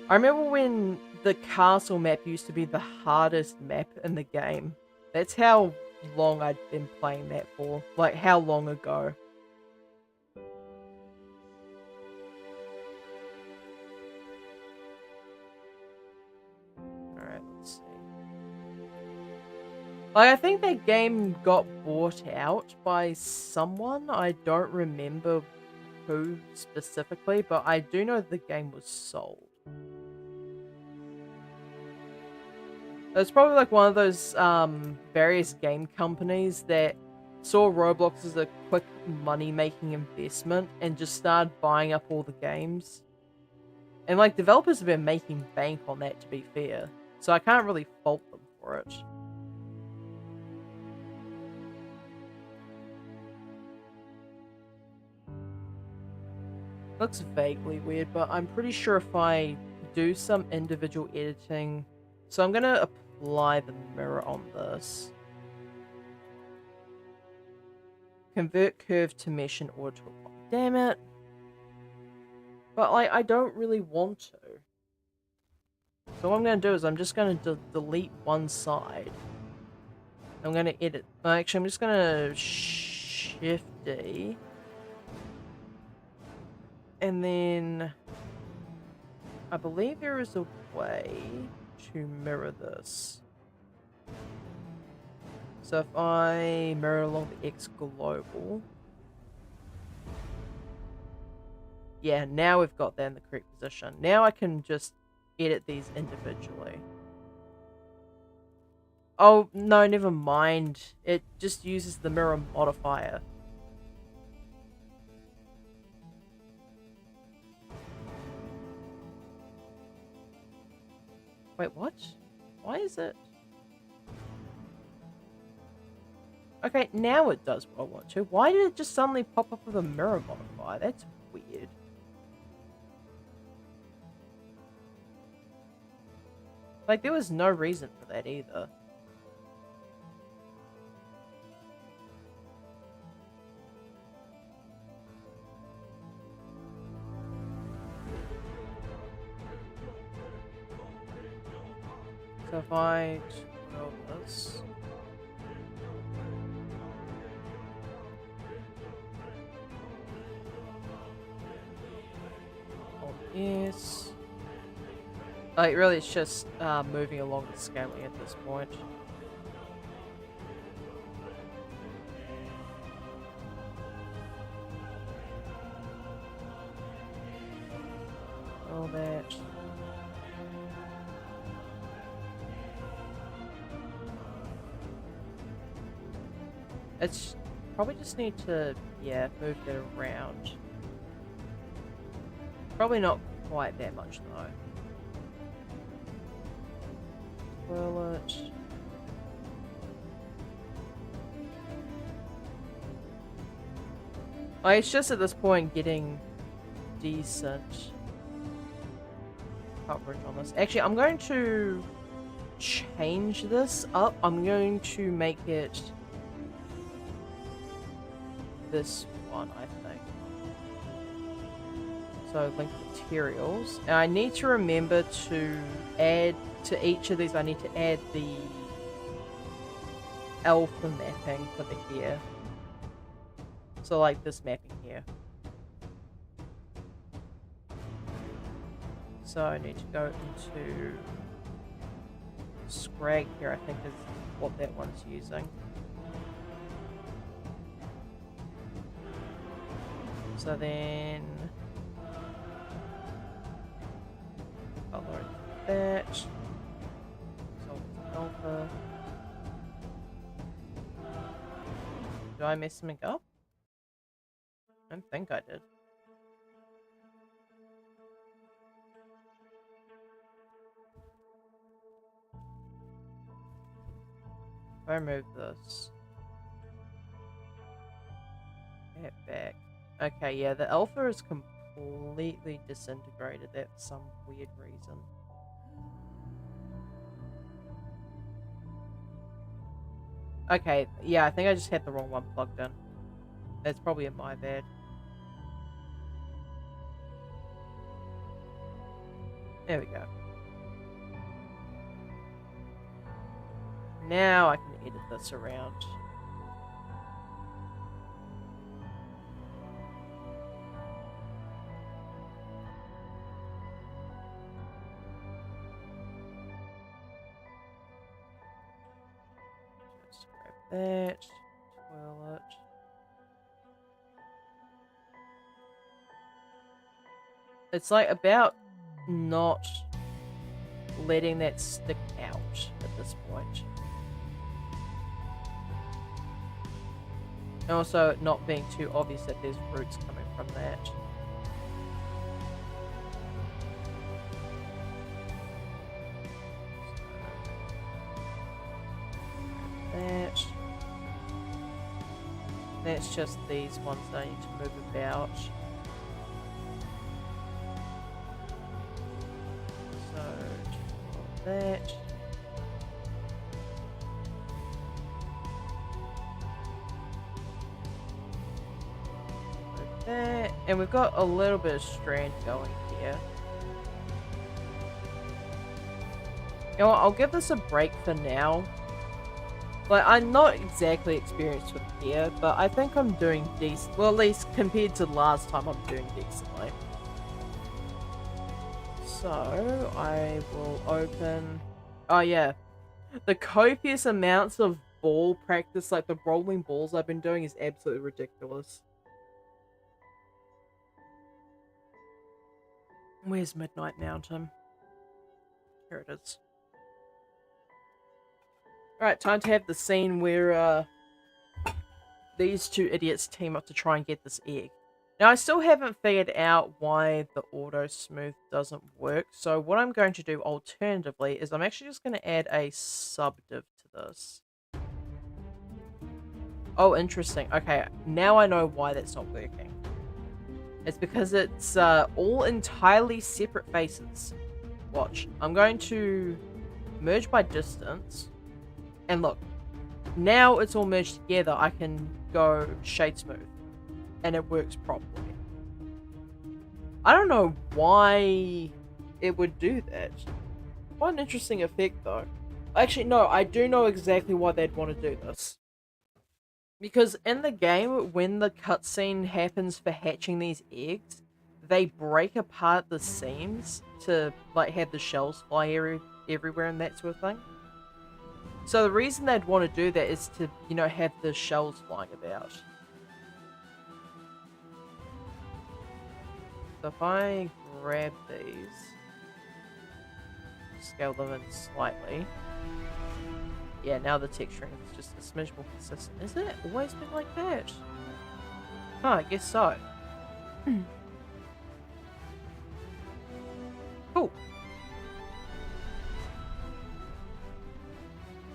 I remember when the castle map used to be the hardest map in the game. That's how long I'd been playing that for. Like, how long ago. Alright, let's see. Like, I think that game got bought out by someone. I don't remember who specifically, but I do know the game was sold. It's probably like one of those various game companies that saw Roblox as a quick money-making investment and just started buying up all the games. And like developers have been making bank on that, to be fair, so I can't really fault them for it. Looks vaguely weird, but I'm pretty sure if I do some individual editing... So I'm gonna apply the mirror on this. Convert curve to mesh in order to apply. Damn it. But like, I don't really want to. So what I'm gonna do is I'm just gonna delete one side. I'm gonna edit. Actually, I'm just gonna Shift D. And then I believe there is a way to mirror this. So if I mirror along the X global, yeah, now we've got that in the correct position. Now I can just edit these individually. Oh, no, never mind. It just uses the mirror modifier. Wait, what? Why is it? Okay, now it does what I want to. Why did it just suddenly pop up with a mirror modifier? That's weird. Like, there was no reason for that either. So if I twirl this... Oh, yes. Like, really, it's just moving along the scaling at this point. All that. It's probably just need to, yeah, move that around. Probably not quite that much though. Twirl it. Oh, it's just at this point getting decent coverage on this. Actually, I'm going to change this up. I'm going to make it this one, I think. So link materials. And I need to remember to add to each of these, I need to add the alpha mapping for the hair. So like this mapping here. So I need to go into Scrag here, I think is what that one's using. So then color that. So alpha. Did I mess something up? I don't think I did. If I remove this. Get back. Okay, yeah, the alpha is completely disintegrated. That's for some weird reason. Okay, yeah, I think I just had the wrong one plugged in. That's probably my bad. There we go. Now I can edit this around. Just grab that, twirl it. It's like about not letting that stick out at this point. And also not being too obvious that there's roots coming from that. That. That's just these ones that I need to move about. So, that. That. And we've got a little bit of strand going here. You know what, I'll give this a break for now. Like, I'm not exactly experienced with hair, but I think I'm doing decent. Well, at least compared to last time, I'm doing decently. So, I will open... Oh, yeah. The copious amounts of ball practice, like the rolling balls I've been doing, is absolutely ridiculous. Where's Midnight Mountain? Here it is. Alright, time to have the scene where these two idiots team up to try and get this egg. Now, I still haven't figured out why the auto smooth doesn't work. So what I'm going to do alternatively is I'm actually just going to add a subdiv to this. Oh, interesting. Okay, now I know why that's not working. It's because it's all entirely separate faces. Watch. I'm going to merge by distance. And look, now it's all merged together. I can go shade smooth. And it works properly. I don't know why it would do that. What an interesting effect, though. Actually, no, I do know exactly why they'd want to do this. Because in the game, when the cutscene happens for hatching these eggs, they break apart the seams to like have the shells fly everywhere and that sort of thing. So the reason they'd want to do that is to, you know, have the shells flying about. So if I grab these, scale them in slightly. Yeah, now the texturing is just a smidge more consistent. Is it always been like that? Huh, I guess so. Cool.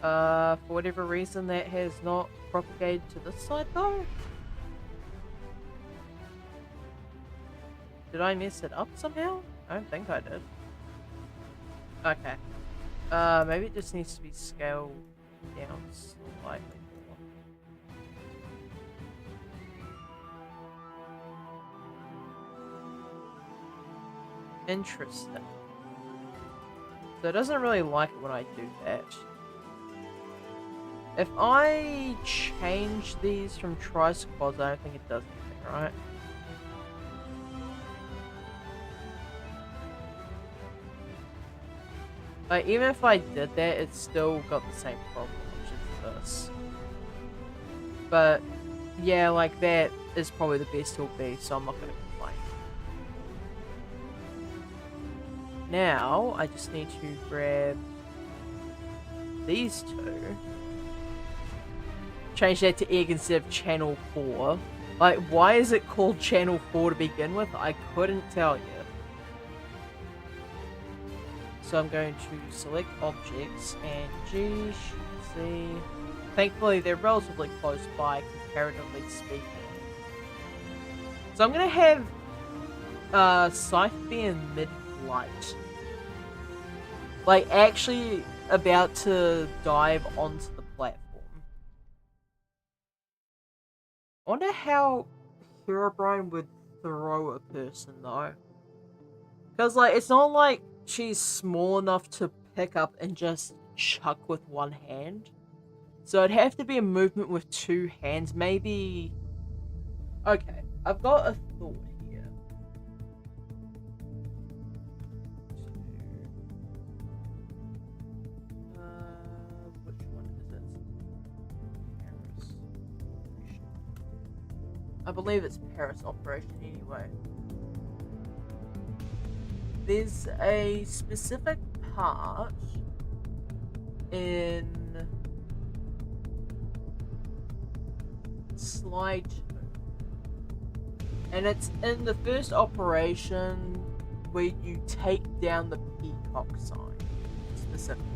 For whatever reason that has not propagated to this side though. Did I mess it up somehow? I don't think I did. Okay. Maybe it just needs to be scaled down slightly more. Interesting. So it doesn't really like it when I do that. If I change these from tris to quads, I don't think it does anything, right? Like, even if I did that, it's still got the same problem, which is this. But, yeah, like, that is probably the best it'll be, so I'm not going to complain. Now, I just need to grab these two. Change that to egg instead of channel 4. Like, why is it called channel 4 to begin with? I couldn't tell you. So I'm going to select objects and G, C. Thankfully, they're relatively close by, comparatively speaking. So I'm going to have Scythe be in mid-flight. Like, actually about to dive onto the platform. I wonder how Herobrine would throw a person, though. Because, like, it's not like she's small enough to pick up and just chuck with one hand. So it'd have to be a movement with two hands. Maybe... Okay, I've got a thought here. Which one is it? Paris Operation. I believe it's Paris Operation anyway. There's a specific part in Slide 2, and it's in the first operation where you take down the peacock sign, specifically.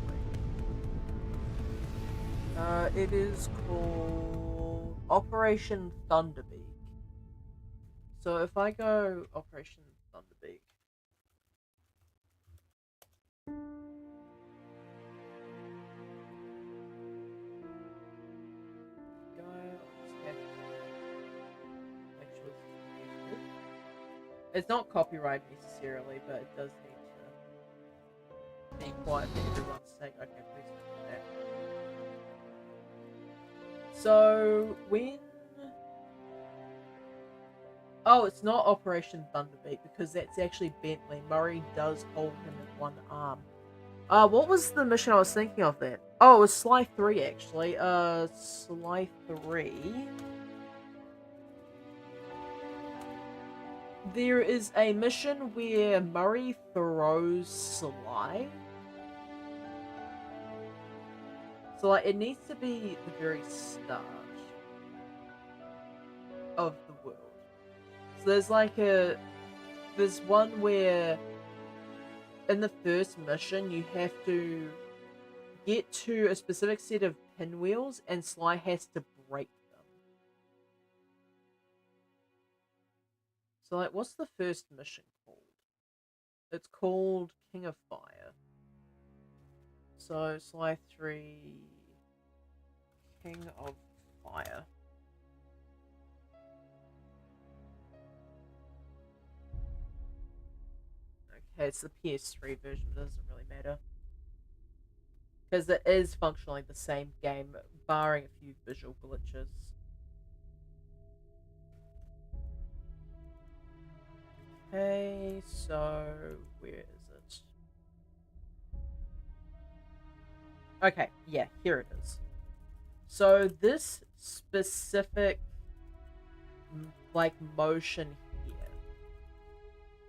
It is called Operation Thunderbeak. So if I go Operation Thunderbeak, it's not copyright necessarily, but it does need to be quiet for everyone's sake. Okay, please don't do that. So when... Oh, it's not Operation Thunderbeak because that's actually Bentley. Murray does hold him in one arm. What was the mission I was thinking of then? Oh, it was Sly 3 actually. Sly 3. There is a mission where Murray throws Sly. So, like, it needs to be the very start of the world. So there's one where in the first mission you have to get to a specific set of pinwheels and Sly has to break them. So like, what's the first mission called? It's called King of Fire. So Sly 3 King of Fire. Okay, it's the PS3 version, but it doesn't really matter. Because it is functionally the same game, barring a few visual glitches. Okay, so where is it? Okay, yeah, here it is. So this specific like motion here.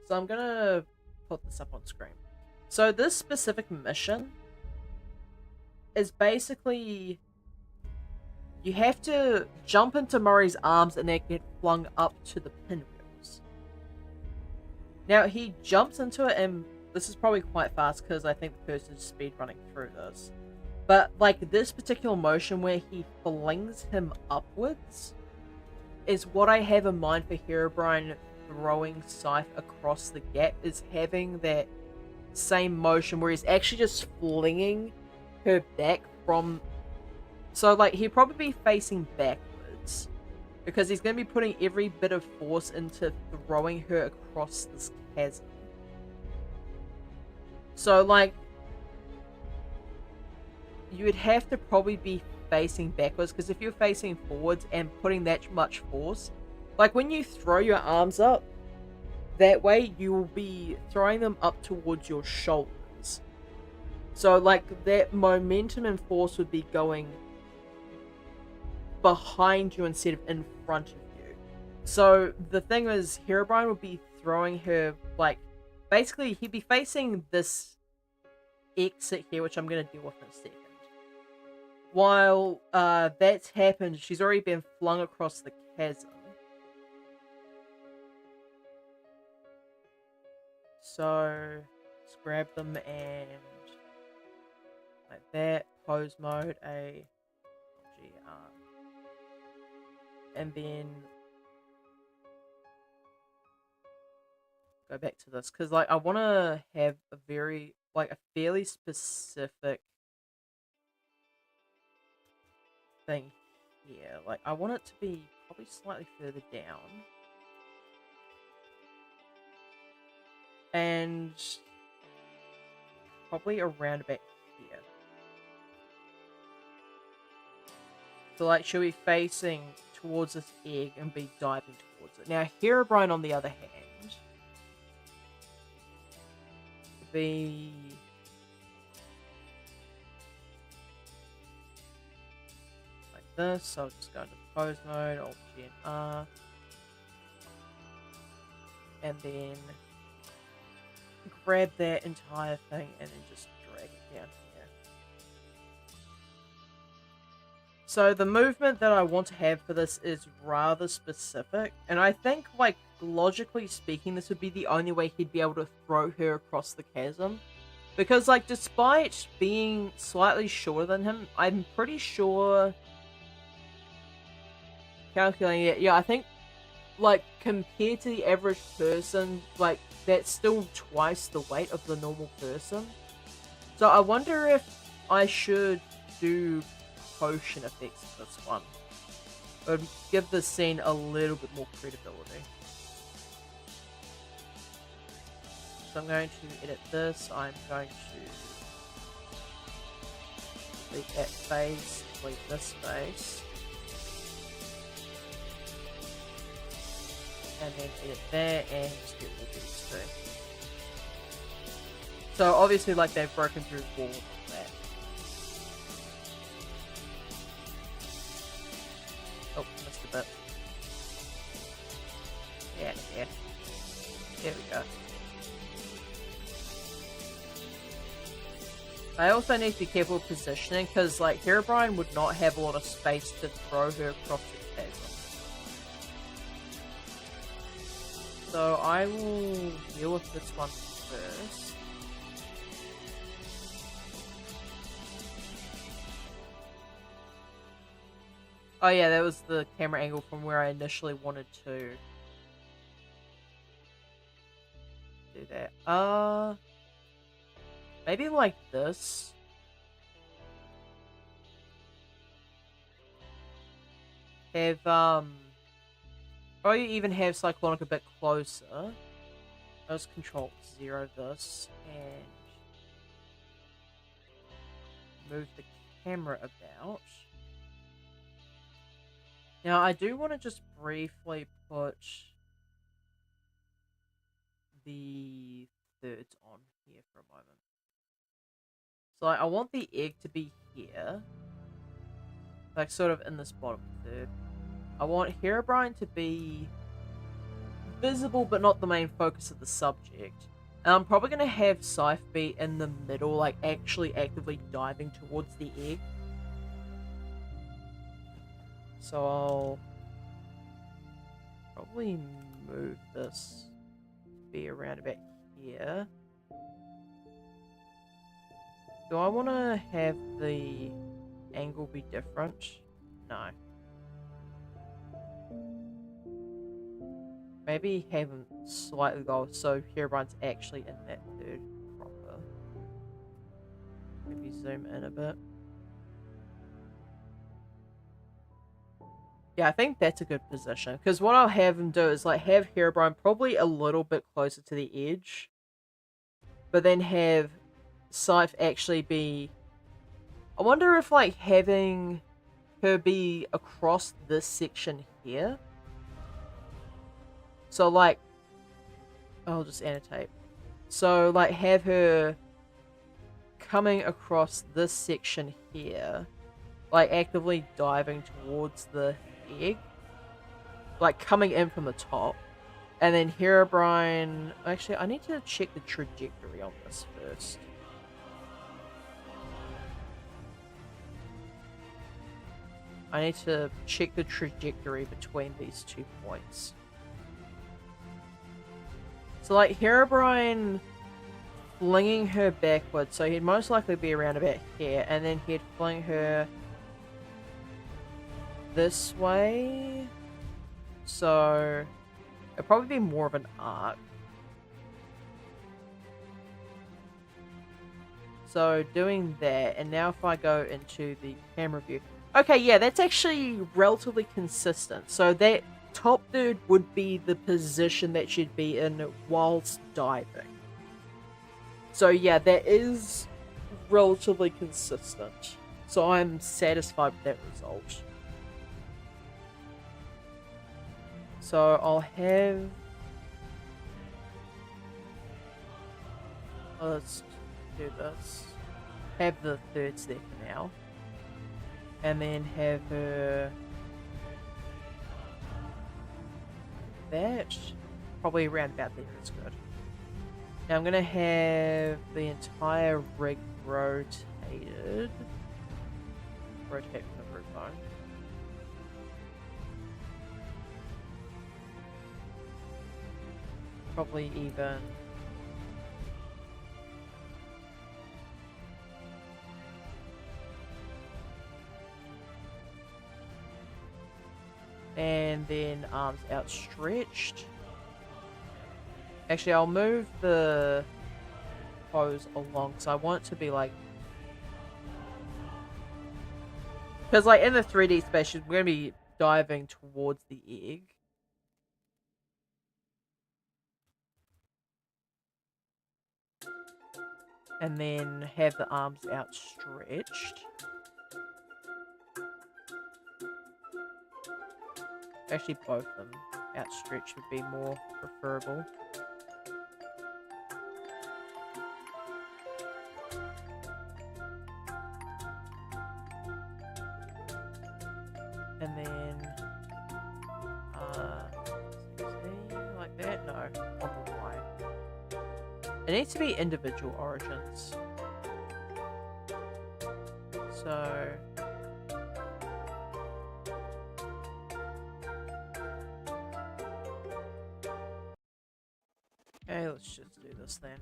So I'm gonna put this up on screen. So this specific mission is basically you have to jump into Murray's arms and then get flung up to the pinwheels. Now he jumps into it, and this is probably quite fast because I think the person's speed running through this. But like this particular motion where he flings him upwards is what I have in mind for Herobrine throwing Scythe across the gap, is having that same motion where he's actually just flinging her back from... So like he'd probably be facing backwards because he's going to be putting every bit of force into throwing her across this chasm. So like you would have to probably be facing backwards, because if you're facing forwards and putting that much force, like when you throw your arms up that way, you will be throwing them up towards your shoulders. So like that momentum and force would be going behind you instead of in front of you. So the thing is, Herobrine would be throwing her, like, basically he'd be facing this exit here, which I'm going to deal with in a second. While that's happened, she's already been flung across the chasm. So let's grab them and like that, pose mode, A, G, R. And then go back to this, because like I want to have a very, like a fairly specific thing here. Like I want it to be probably slightly further down. And probably around about here. So like she'll be facing towards this egg and be diving towards it. Now Herobrine on the other hand would be like this. So I'll just go into pose mode, Alt G and R. And then grab that entire thing and then just drag it down here. So the movement that I want to have for this is rather specific, and I think, like, logically speaking, this would be the only way he'd be able to throw her across the chasm. Because, like, despite being slightly shorter than him, I'm pretty sure... Calculating it, yeah, I think, like, compared to the average person, like, that's still twice the weight of the normal person. So I wonder if I should do potion effects for this one. It would give the scene a little bit more credibility. So I'm going to edit this. I'm going to delete that face, delete this face. And then edit that and just get all these two. So obviously, like, they've broken through the wall like that. Oh, missed a bit. Yeah, yeah. There we go. I also need to be careful with positioning, because, like, Herobrine would not have a lot of space to throw her across the chasm. So I will deal with this one first. Oh yeah, that was the camera angle from where I initially wanted to do that. Maybe like this. Have, probably even have Cyclonic a bit closer. Let's Control 0 this, and move the camera about. Now, I do want to just briefly put the thirds on here for a moment. So I want the egg to be here, like sort of in this bottom third. I want Herobrine to be visible but not the main focus of the subject. And I'm probably going to have Scythe be in the middle, like actually actively diving towards the egg. So I'll probably move this to be around about here. Do I want to have the angle be different? No. Maybe have them slightly lower so Herobrine's actually in that third proper. Maybe zoom in a bit. Yeah, I think that's a good position. Because what I'll have him do is like have Herobrine probably a little bit closer to the edge. But then have Scythe actually be... I wonder if like having her be across this section here. So like... I'll just annotate. So like have her coming across this section here. Like actively diving towards the egg. Like coming in from the top. And then Herobrine... Actually, I need to check the trajectory on this first. I need to check the trajectory between these 2 points. So, like, Herobrine flinging her backwards, so he'd most likely be around about here, and then he'd fling her this way. So, it'd probably be more of an arc. So, doing that, and now if I go into the camera view... Okay, yeah, that's actually relatively consistent. So that top third would be the position that she'd be in whilst diving. So yeah, that is relatively consistent. So I'm satisfied with that result. So I'll have... Let's do this. Have the thirds there for now. And then have her... That. Probably around about there is good. Now I'm going to have the entire rig rotated. Rotate from the roof line. Probably even... And then arms outstretched. Actually, I'll move the pose along because I want it to be like... Because like in the 3D space, we're going to be diving towards the egg. And then have the arms outstretched. Actually, both of them outstretched would be more preferable. And then, like that? No, on the right. It needs to be individual origins. So... Okay, let's just do this then.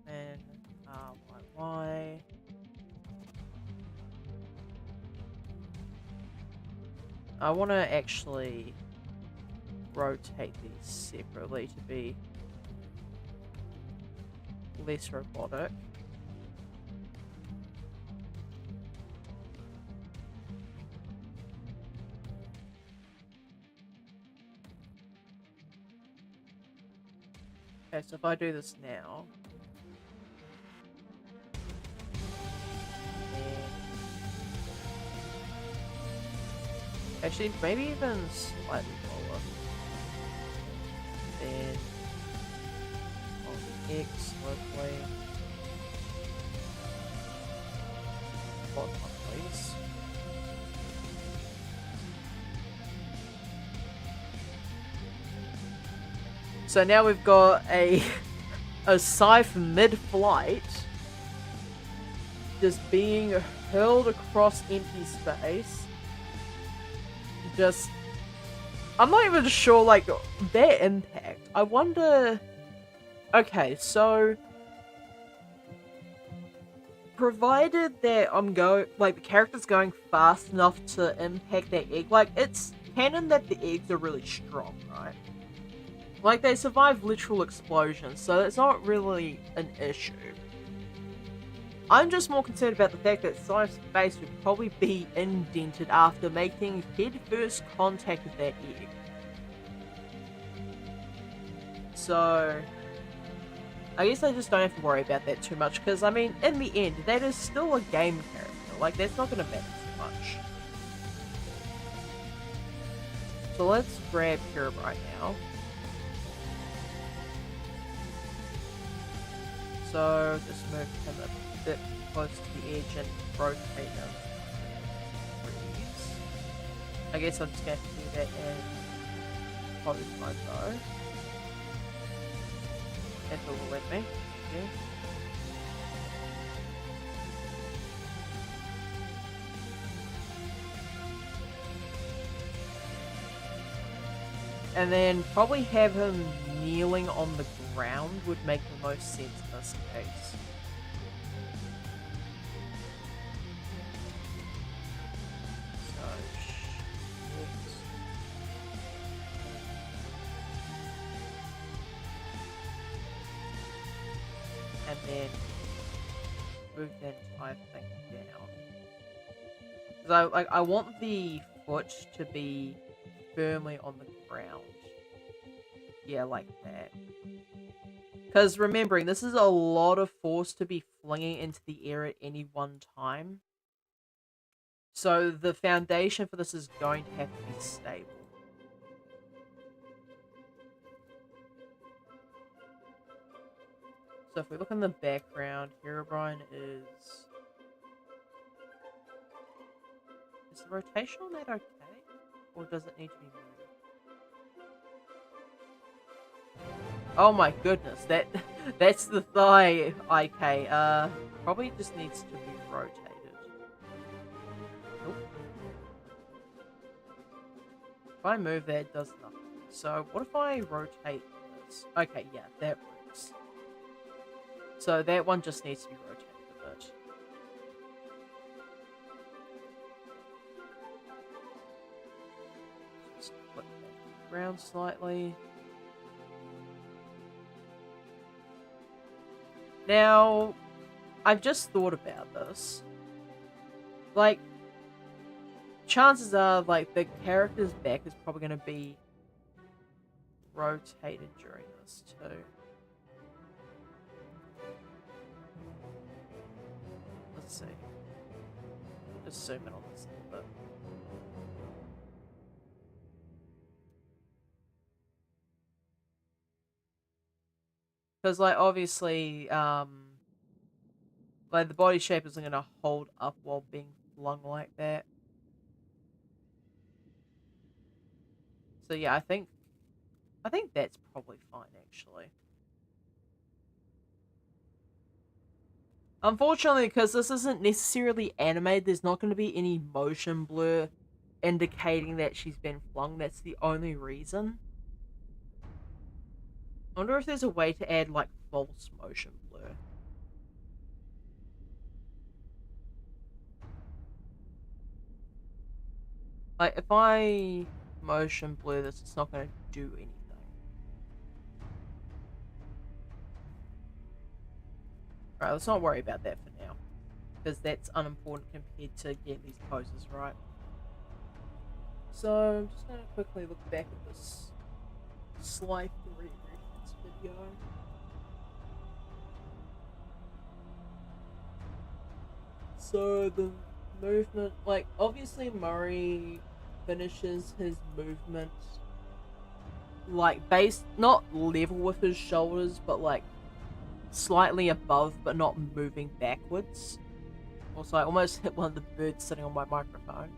Then, Y. I want to actually rotate these separately to be less robotic. Okay, so if I do this now, actually, maybe even slightly lower. Then on the X locally. Bottom up, please. So now we've got a Scythe mid-flight just being hurled across empty space. Just, I'm not even sure, like, their impact. I wonder... Okay, so... Provided that I'm going, like, the character's going fast enough to impact that egg, like, it's canon that the eggs are really strong, right? Like, they survive literal explosions, so it's not really an issue. I'm just more concerned about the fact that Scythe's face would probably be indented after making head-first contact with that egg. So, I guess I just don't have to worry about that too much, because, I mean, in the end, that is still a game character. Like, that's not going to matter too much. So let's grab Herobrine now. So, just move him a bit close to the edge and rotate him. Freeze. I guess I'm just going to have to do that in pose mode though. If it will let me. Yeah. And then probably have him kneeling on the ground would make the most sense in this case. So, and then move that entire thing down. Because I want the foot to be firmly on the ground. Yeah, like that. Because remembering, this is a lot of force to be flinging into the air at any one time. So the foundation for this is going to have to be stable. So if we look in the background, Herobrine is... Is the rotation on that okay? Or does it need to be moved? Oh my goodness, that's the thigh. Okay, probably just needs to be rotated. Nope. If I move that, it does nothing. So what if I rotate this? Okay, yeah, that works. So that one just needs to be rotated a bit. Just flip that around slightly. Now, I've just thought about this. Like, chances are, like, the character's back is probably going to be rotated during this, too. Let's see. Just zoom in on this a little bit. Because, like, obviously, like, the body shape isn't going to hold up while being flung like that. So, yeah, I think that's probably fine, actually. Unfortunately, because this isn't necessarily animated, there's not going to be any motion blur indicating that she's been flung. That's the only reason. I wonder if there's a way to add, like, false motion blur. Like, if I motion blur this, it's not going to do anything. Alright, let's not worry about that for now. Because that's unimportant compared to getting these poses right. So, I'm just going to quickly look back at this Sly 3 reference video. So, the movement, like, obviously Murray finishes his movement, like, not level with his shoulders, but, like, slightly above, but not moving backwards. Also, I almost hit one of the birds sitting on my microphone.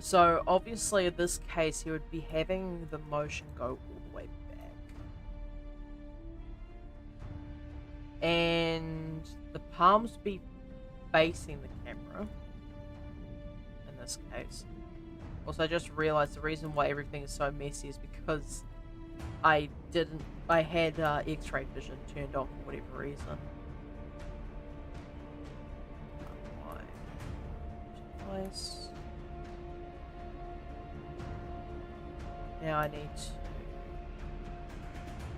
So, obviously, in this case, he would be having the motion go all the way back. And the palms be facing the camera, in this case. Also, I just realized the reason why everything is so messy is because I had X-ray vision turned on for whatever reason. Nice. Now I need to...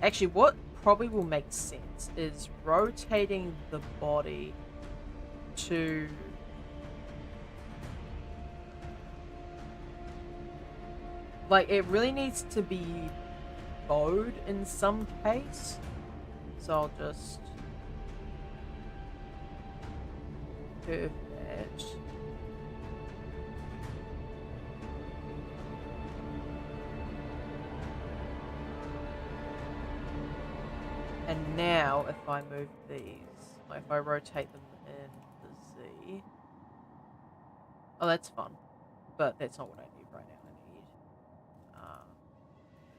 Actually, what probably will make sense is rotating the body to... Like, it really needs to be bowed in some case. So I'll just... curve that. And now, if I move these, like if I rotate them in the Z... Oh, that's fun. But that's not what I need right now. I need...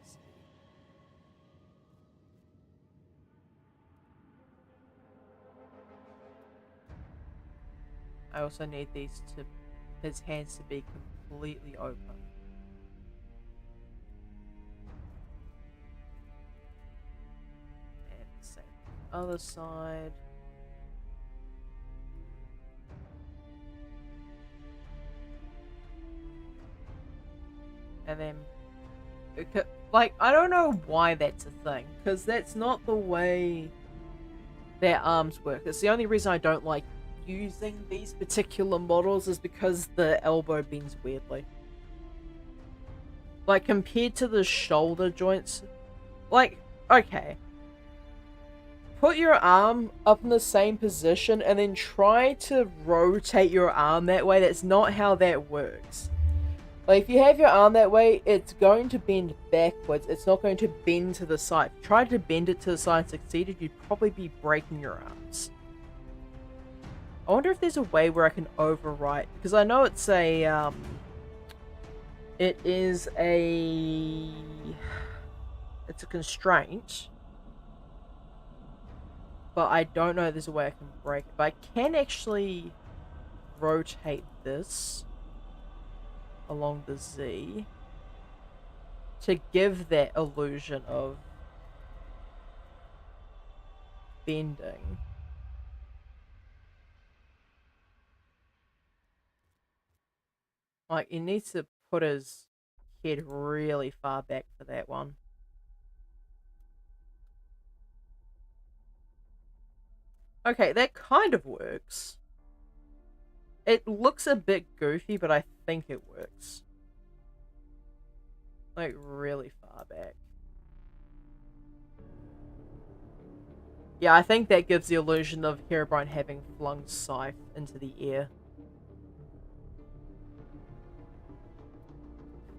let's see. I also need his hands to be completely open. Other side. And then, like, I don't know why that's a thing, because that's not the way their arms work. It's the only reason I don't like using these particular models is because the elbow bends weirdly. Like, compared to the shoulder joints, like, okay. Put your arm up in the same position and then try to rotate your arm that way. That's not how that works. Like, if you have your arm that way, it's going to bend backwards. It's not going to bend to the side. If you tried to bend it to the side and succeeded, you'd probably be breaking your arms. I wonder if there's a way where I can overwrite, because I know it's a, it's a constraint. But I don't know if there's a way I can break it. But I can actually rotate this along the Z to give that illusion of bending. Like, he needs to put his head really far back for that one. Okay, that kind of works. It looks a bit goofy, but I think it works. Like, really far back. Yeah, I think that gives the illusion of Herobrine having flung Scythe into the air.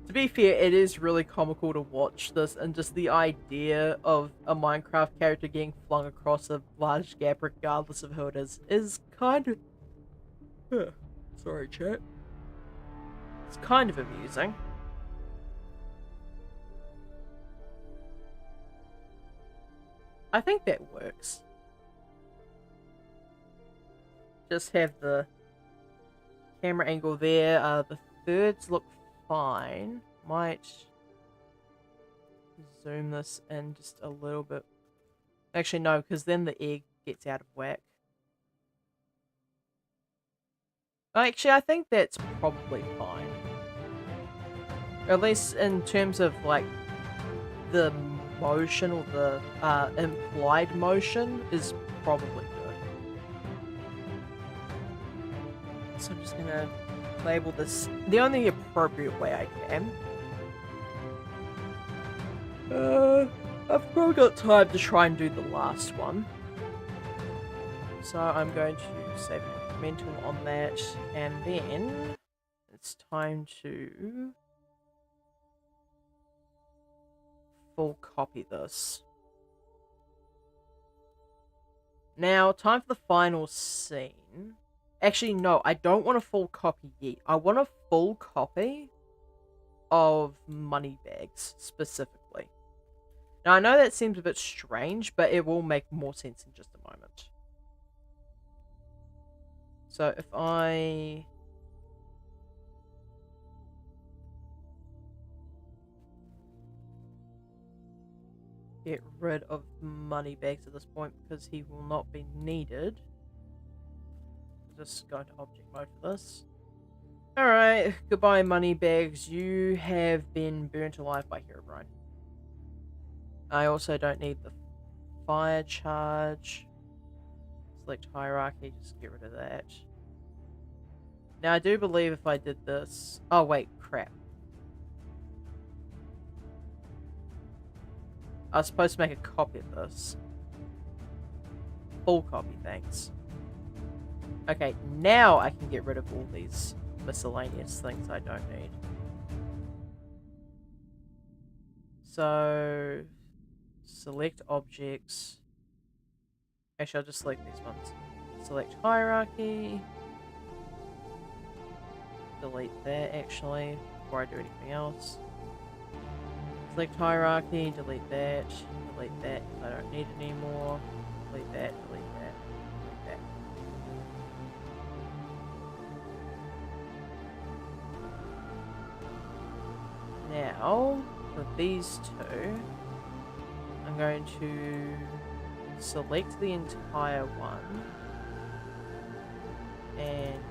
To be fair, it is really comical to watch this, and just the idea of a Minecraft character getting flung across a large gap regardless of who it is kind of... Sorry, chat. It's kind of amusing. I think that works. Just have the camera angle there. The thirds look fine. Might zoom this in just a little bit. Actually, no, because then the egg gets out of whack. Actually, I think that's probably fine. At least in terms of, like, the motion or the implied motion is probably good. So I'm just gonna label this the only appropriate way I can. I've probably got time to try and do the last one. So I'm going to save an incremental on that, and then it's time to full copy this. Now, time for the final scene. Actually, no, I don't want a full copy yet. I want a full copy of Moneybags, specifically. Now, I know that seems a bit strange, but it will make more sense in just a moment. So, if I get rid of Moneybags at this point because he will not be needed. Just go into object mode for this. Alright, goodbye Moneybags. You have been burnt alive by Herobrine. I also don't need the fire charge. Select hierarchy, just get rid of that. Now I do believe if I did this... Oh wait, crap. I was supposed to make a copy of this. Full copy, thanks. Okay, now I can get rid of all these miscellaneous things I don't need. So, select objects. Actually, I'll just select these ones. Select hierarchy. Delete that, actually, before I do anything else. Select hierarchy, delete that, because I don't need it anymore. Delete that, delete that, delete that. Now, for these two, I'm going to select the entire one and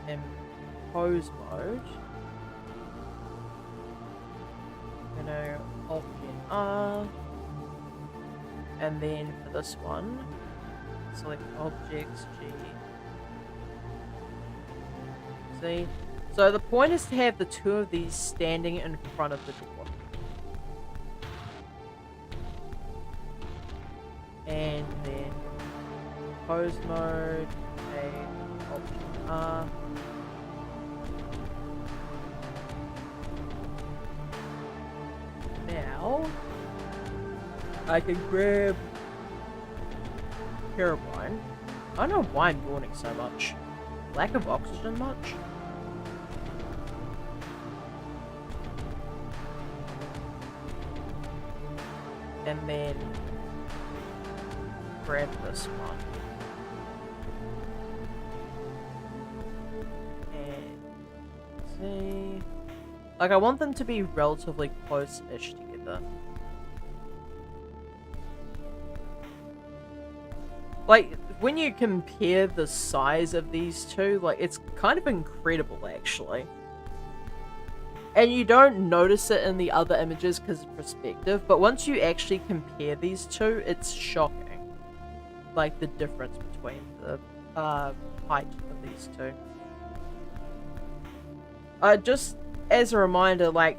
impose mode. I'm gonna Alt and R, and then for this one, select objects G. See? So the point is to have the two of these standing in front of the door. And then pose mode, A, Option R. Now I can grab Herobrine. I don't know why I'm yawning so much. Lack of oxygen much? And then grab this one. And see. Like, I want them to be relatively close-ish together. Like, when you compare the size of these two, like, it's kind of incredible, actually. And you don't notice it in the other images because of perspective, but once you actually compare these two, it's shocking. Like, the difference between the height of these two. Just as a reminder, like,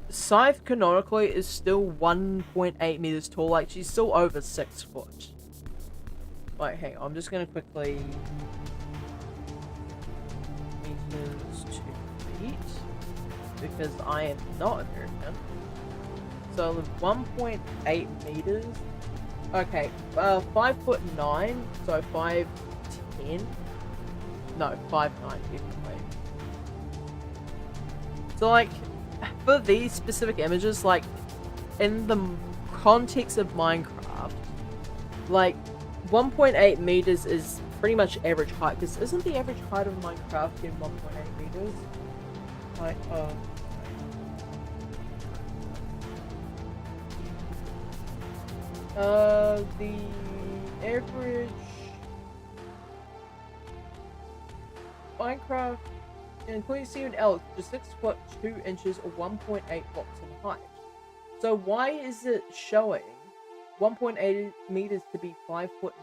Scythe canonically is still 1.8 meters tall. Like, she's still over 6 foot. Like, hang on, I'm just gonna quickly... meters, 2 feet. Because I am not American. So, 1.8 meters. Okay, 5'9", so 5'10". No, 5'9", definitely. So, like, for these specific images, like, in the context of Minecraft, like, 1.8 meters is pretty much average height, because isn't the average height of Minecraft in 1.8 meters? Height of... the average Minecraft, including Steven Alex, is 6 foot 2 inches or 1.8 blocks in height. So why is it showing 1.8 meters to be 5 foot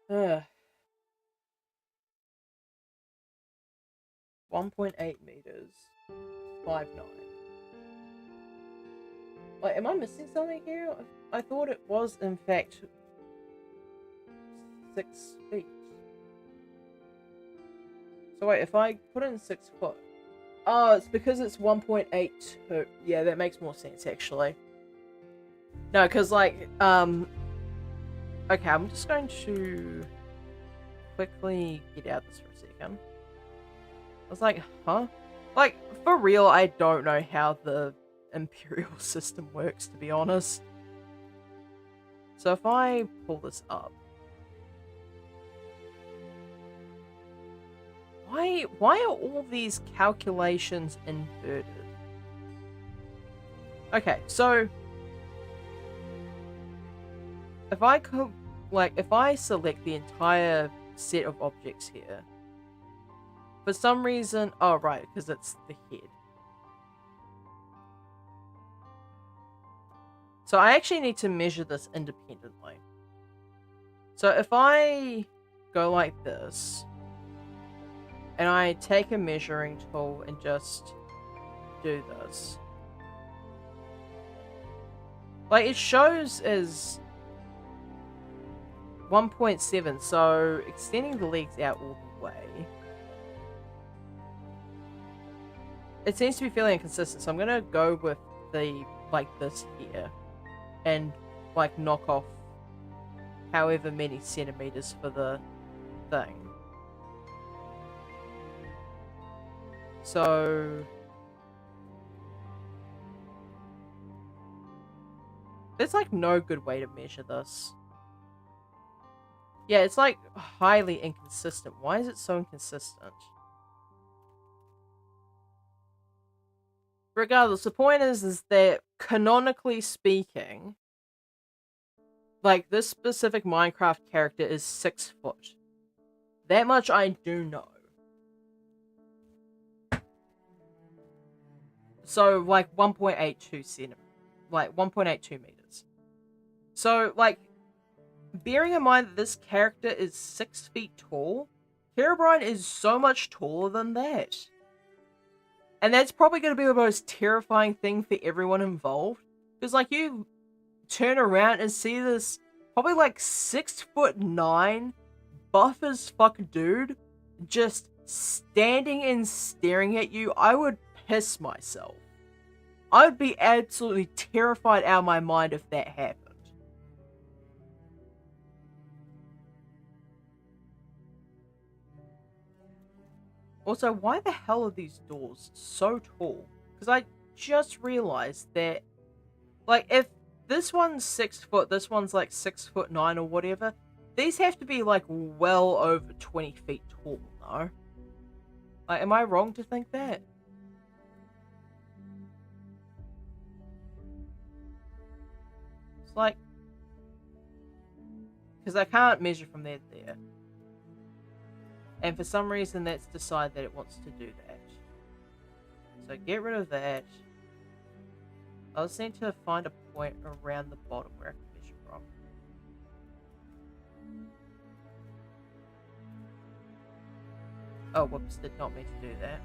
9? 1.8 meters, 5'9". Wait, am I missing something here? I thought it was, in fact, 6 feet. So wait, if I put in 6 foot... Oh, it's because it's 1.82. Yeah, that makes more sense, actually. No, because, like, okay, I'm just going to quickly get out this for a second. I was like, huh? Like, for real, I don't know how the Imperial system works, to be honest. So if I pull this up... Why are all these calculations inverted? Okay, so... if I could... like, if I select the entire set of objects here... for some reason... oh, right, because it's the head. So I actually need to measure this independently. So if I go like this, and I take a measuring tool and just do this, like, it shows as 1.7, so extending the legs out all the way, it seems to be fairly inconsistent, so I'm gonna go with the, like, this here, and, like, knock off however many centimeters for the thing. So... there's, like, no good way to measure this. Yeah, it's, like, highly inconsistent. Why is it so inconsistent? Regardless, the point is that, canonically speaking, like, this specific Minecraft character is 6 foot. That much I do know. So, like, 1.82 centimeters. Like, 1.82 meters. So, like, bearing in mind that this character is 6 feet tall, Herobrine is so much taller than that. And that's probably going to be the most terrifying thing for everyone involved. Because, like, you turn around and see this probably, like, 6'9", buff as fuck dude just standing and staring at you. I would piss myself. I would be absolutely terrified out of my mind if that happened. Also, why the hell are these doors so tall? Because I just realized that, like, if this one's 6 foot, this one's like 6'9" or whatever, these have to be, like, well over 20 feet tall, no? Like, am I wrong to think that? It's like... because I can't measure from there to there. And for some reason, that's decided that it wants to do that. So get rid of that. I just need to find a point around the bottom where I can measure from. Oh, whoops, did not mean to do that.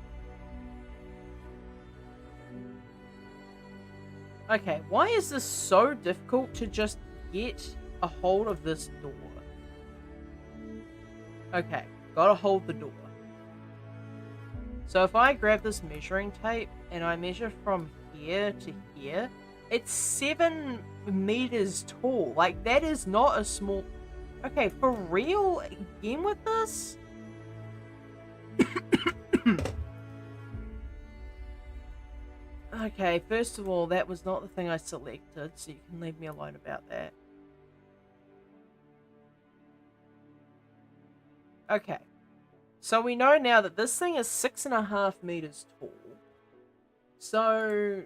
Okay, why is this so difficult to just get a hold of this door? Okay, gotta hold the door. So if I grab this measuring tape and I measure from here to here, it's 7 meters tall. Like, that is not a small... okay, for real? Again with this? Okay, first of all, that was not the thing I selected, so you can leave me alone about that. Okay. So we know now that this thing is 6.5 meters tall. So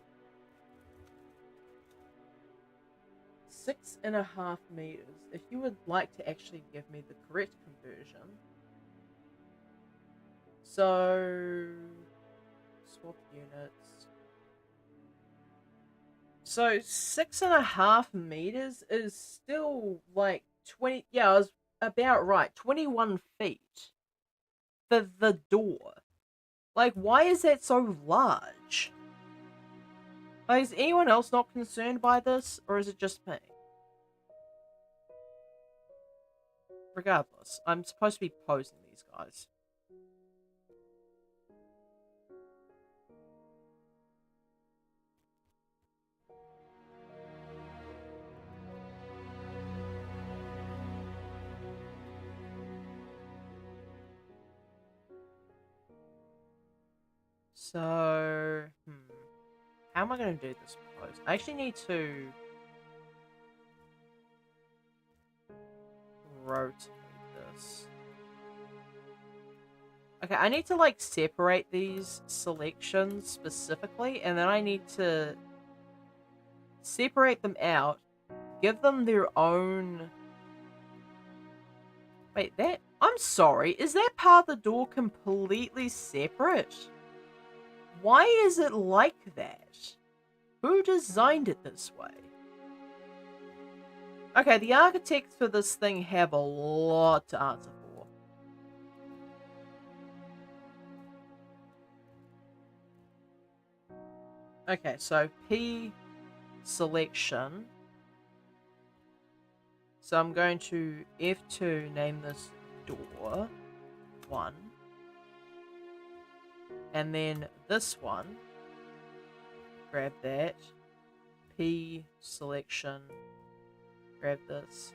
6.5 meters. If you would like to actually give me the correct conversion. So swap units. So 6.5 meters is still like 20. Yeah, I was about right. 21 feet for the door. Like, why is that so large? Like, is anyone else not concerned by this, or is it just me? Regardless, I'm supposed to be posing these guys. So, how am I going to do this pose? I actually need to rotate this. Okay, I need to, like, separate these selections specifically, and then I need to separate them out, give them their own... Wait, that... I'm sorry, is that part of the door completely separate? Why is it like that? Who designed it this way? Okay, the architects for this thing have a lot to answer for. Okay, so P selection. So I'm going to F2 name this door 1. And then this one, grab that. P selection, grab this.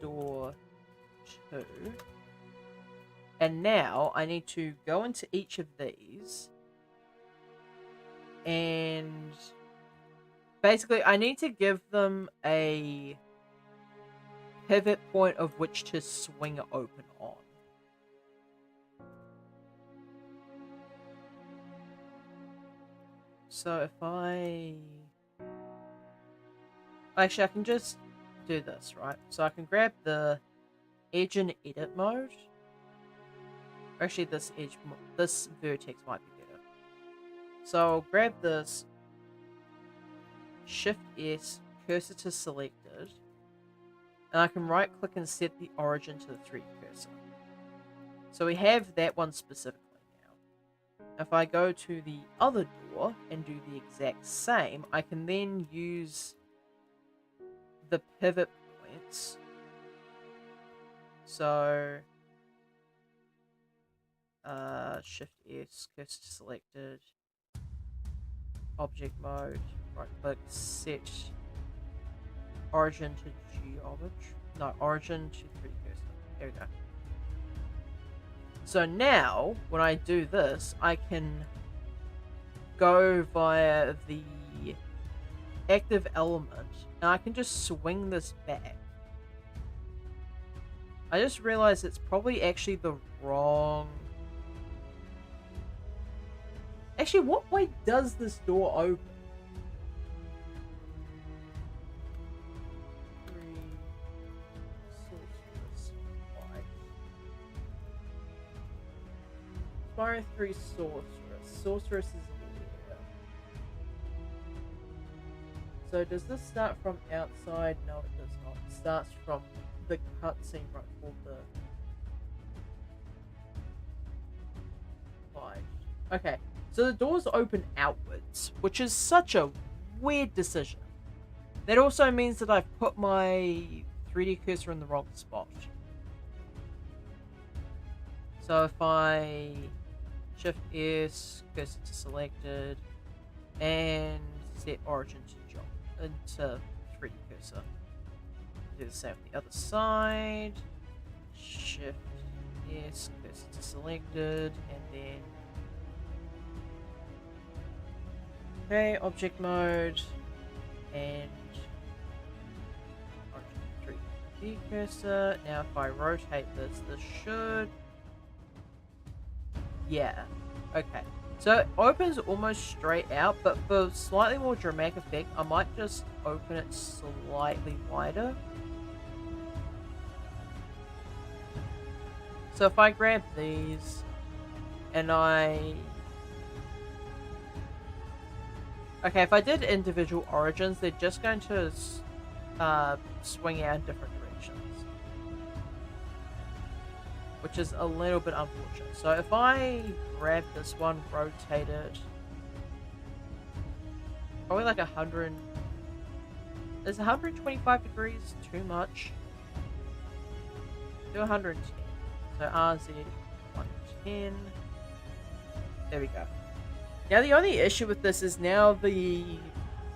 Door 2. And now I need to go into each of these. And basically I need to give them a pivot point of which to swing open on. So if actually I can just do this, right? So I can grab the edge and edit mode. Actually this vertex might be better. So I'll grab this, Shift S, cursor to selected. And I can right click and set the origin to the 3D cursor. So we have that one specifically now. If I go to the other door and do the exact same, I can then use the pivot points. So Shift S, cursor to selected, object mode, right click, set origin to geometry. No, origin to 3D cursor. There we go. So now, when I do this, I can go via the active element, and I can just swing this back. I just realized it's probably actually the wrong... Actually, what way does this door open? Spyro 3 Sorceress. Sorceress is here. So does this start from outside? No, it does not. It starts from the cutscene right for the... Okay, so the doors open outwards, which is such a weird decision. That also means that I've put my 3D cursor in the wrong spot. So if I Shift S, cursor to selected, and set origin to 3D cursor. Do the same with the other side. Shift S, cursor to selected, and then Okay, object mode and object 3D cursor. Now if I rotate this, this should... Yeah. Okay. So it opens almost straight out, but for slightly more dramatic effect, I might just open it slightly wider. So if I grab these and I... Okay, if I did individual origins, they're just going to swing out in different directions, which is a little bit unfortunate. So if I grab this one, rotate it, probably like 100... Is 125 degrees too much? Do 110. So RZ 110. There we go. Now the only issue with this is now the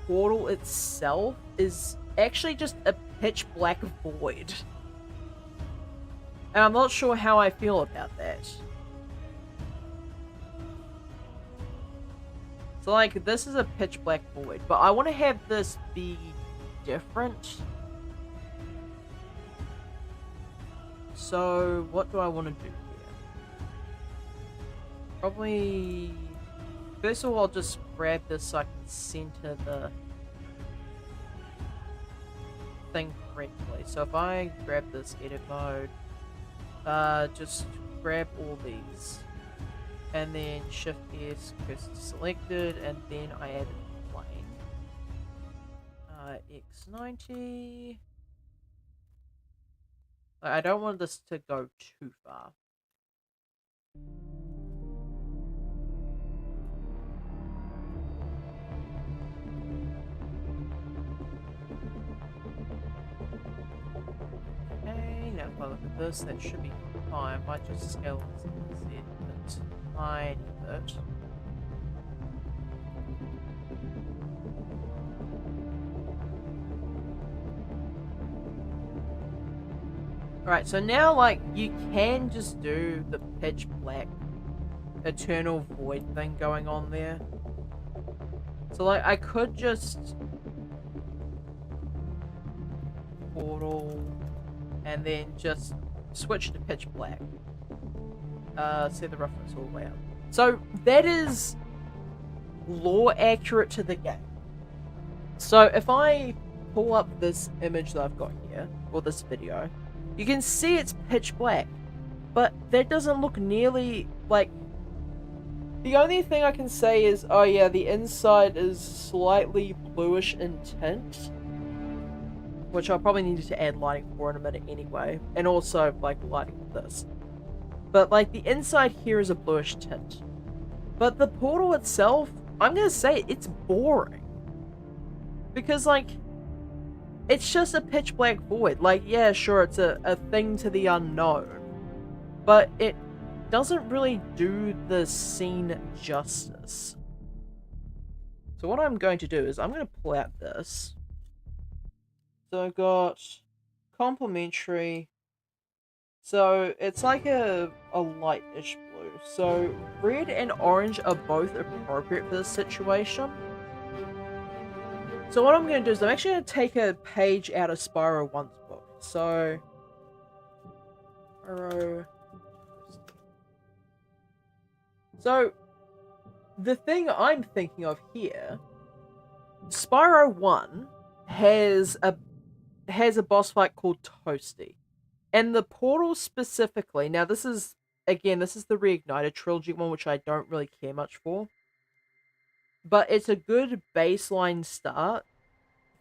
portal itself is actually just a pitch black void. And I'm not sure how I feel about that. So like, this is a pitch black void, but I want to have this be different. So what do I want to do here? Probably... First of all, I'll just grab this so I can center the thing correctly. So if I grab this edit mode, just grab all these, and then Shift S, cursor selected, and then I add a plane. X90. I don't want this to go too far. Okay, now if I look at this, that should be fine. Might just scale this a tiny bit. Alright, so now, like, you can just do the pitch black eternal void thing going on there. So, like, I could just portal and then just switch to pitch black. Set the roughness all the way up. So, that is lore accurate to the game. So, if I pull up this image that I've got here, or this video, you can see it's pitch black, but that doesn't look nearly like... The only thing I can say is, oh yeah, the inside is slightly bluish in tint, which I'll probably need to add lighting for in a minute anyway, and also like lighting for this. But like the inside here is a bluish tint, but the portal itself, I'm gonna say it's boring, because like, it's just a pitch black void. Like, yeah, sure, it's a thing to the unknown, but it doesn't really do the scene justice. So what I'm going to do is I'm going to pull out this. So I've got complementary. So it's like a lightish blue. So red and orange are both appropriate for this situation. So what I'm going to do is I'm actually going to take a page out of Spyro 1's book. So, the thing I'm thinking of here, Spyro 1 has a boss fight called Toasty. And the portal specifically, now this is the Reignited Trilogy one, which I don't really care much for. But it's a good baseline start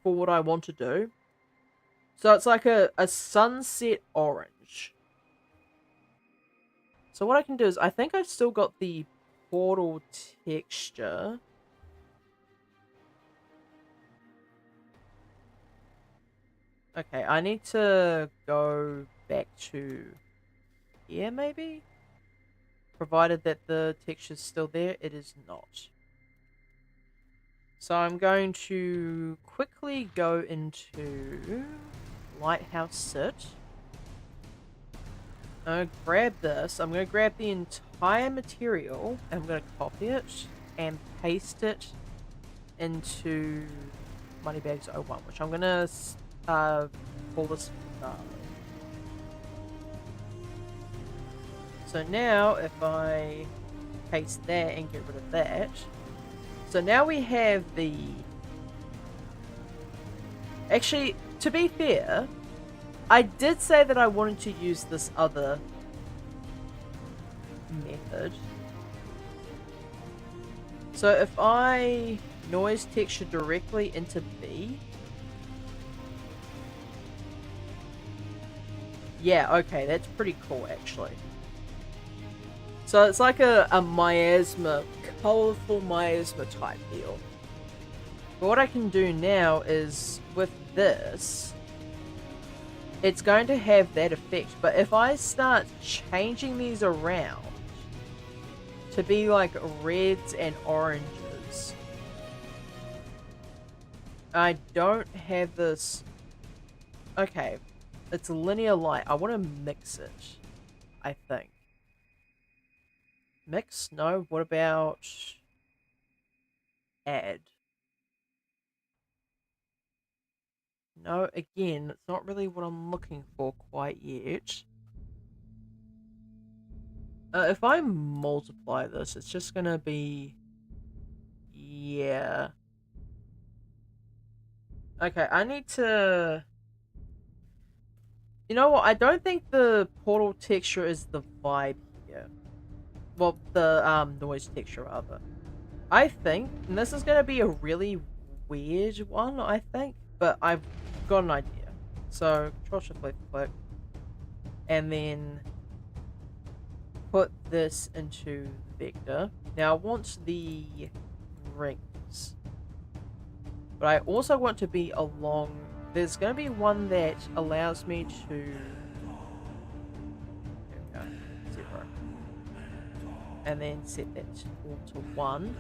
for what I want to do. So it's like a sunset orange. So what I can do is, I think I've still got the portal texture. Okay, I need to go back to here maybe? Provided that the texture's still there, it is not. So I'm going to quickly go into Lighthouse Sit. I'm going to grab this. I'm going to grab the entire material. And I'm going to copy it and paste it into Moneybags 01, which I'm gonna call this finale. So now if I paste that and get rid of that, so now we have the... Actually, to be fair, I did say that I wanted to use this other method. So if I noise texture directly into B, yeah, okay, that's pretty cool actually. So it's like a miasma, colorful miasma type deal. But what I can do now is with this, it's going to have that effect. But if I start changing these around to be like reds and oranges, I don't have this. Okay, it's linear light. I want to mix it, I think. Mix? No. What about add? No, again, it's not really what I'm looking for quite yet. If I multiply this, it's just gonna be... Yeah. Okay, I need to... You know what? I don't think the portal texture is the vibe here. Well, the noise texture, rather. I think, and this is gonna be a really weird one, I think, but I've got an idea. So, Control-Shift-Left-Click, and then put this into vector. Now I want the rings, but I also want to be along... There's going to be one that allows me to... There we go, 0. And then set that all to 1.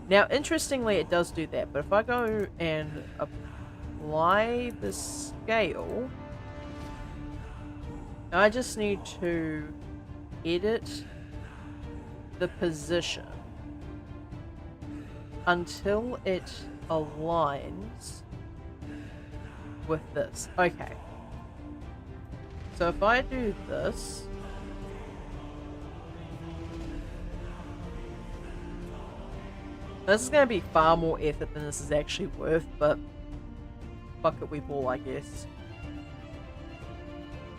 Now interestingly it does do that, but if I go and apply the scale, I just need to edit the position until it aligns with this. Okay. So if I do this, this is going to be far more effort than this is actually worth, but fuck it, we ball, I guess.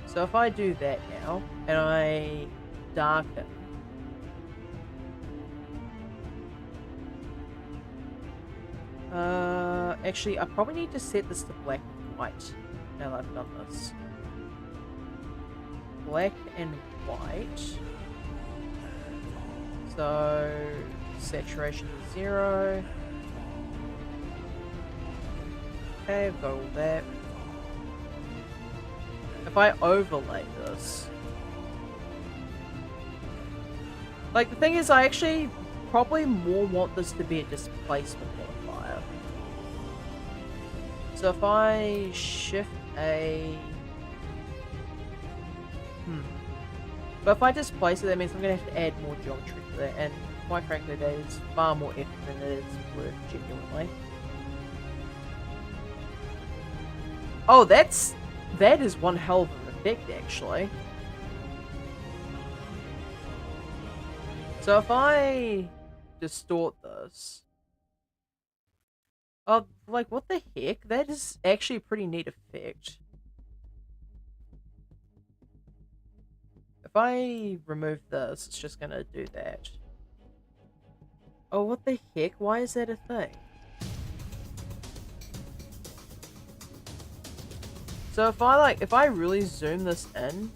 So if I do that now, and I darken, actually I probably need to set this to black and white now that I've done this. Black and white. So saturation to 0. Okay, I've got all that. If I overlay this, like, the thing is, I actually probably more want this to be a displacement modifier. So if I shift A, but if I displace it, that means I'm going to have to add more geometry to that, and quite frankly, that is far more effort than it is worth genuinely. Oh, that is one hell of an effect, actually. So if I distort this... Oh, like, what the heck? That is actually a pretty neat effect. If I remove this, it's just gonna do that. Oh, what the heck? Why is that a thing? So if I really zoom this in,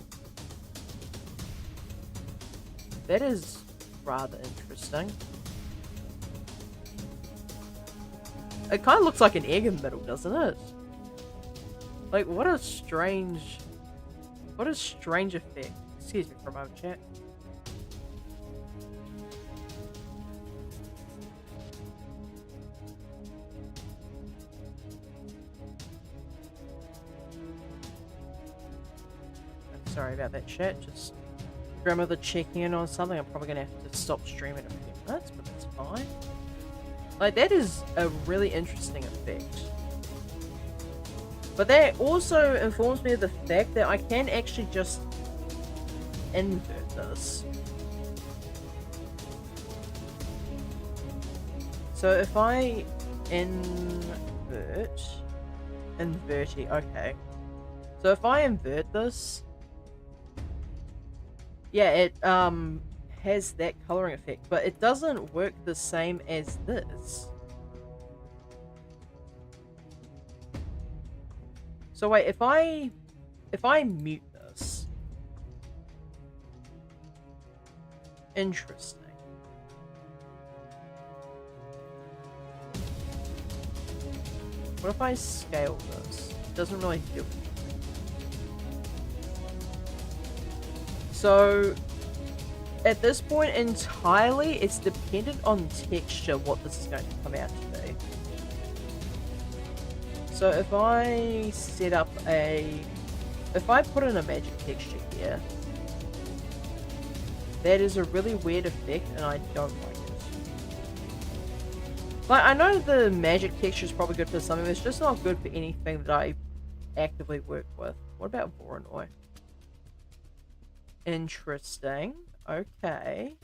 that is rather interesting. It kind of looks like an egg in the middle, doesn't it? Like, what a strange effect. Excuse me for a moment, chat. I'm sorry about that, chat. Just grandmother checking in on something. I'm probably going to have to stop streaming in a few minutes, but that's fine. Like, that is a really interesting effect. But that also informs me of the fact that I can actually just invert this. So if I inverting, okay. So if I invert this, yeah, it has that coloring effect, but it doesn't work the same as this. So wait, if I mute this, interesting. What if I scale this? It doesn't really do anything. So at this point entirely, it's dependent on texture what this is going to come out to be. So if I set up if I put in a magic texture here, that is a really weird effect and I don't like it. Like, I know the magic texture is probably good for something, but it's just not good for anything that I actively work with. What about Voronoi? Interesting. Okay.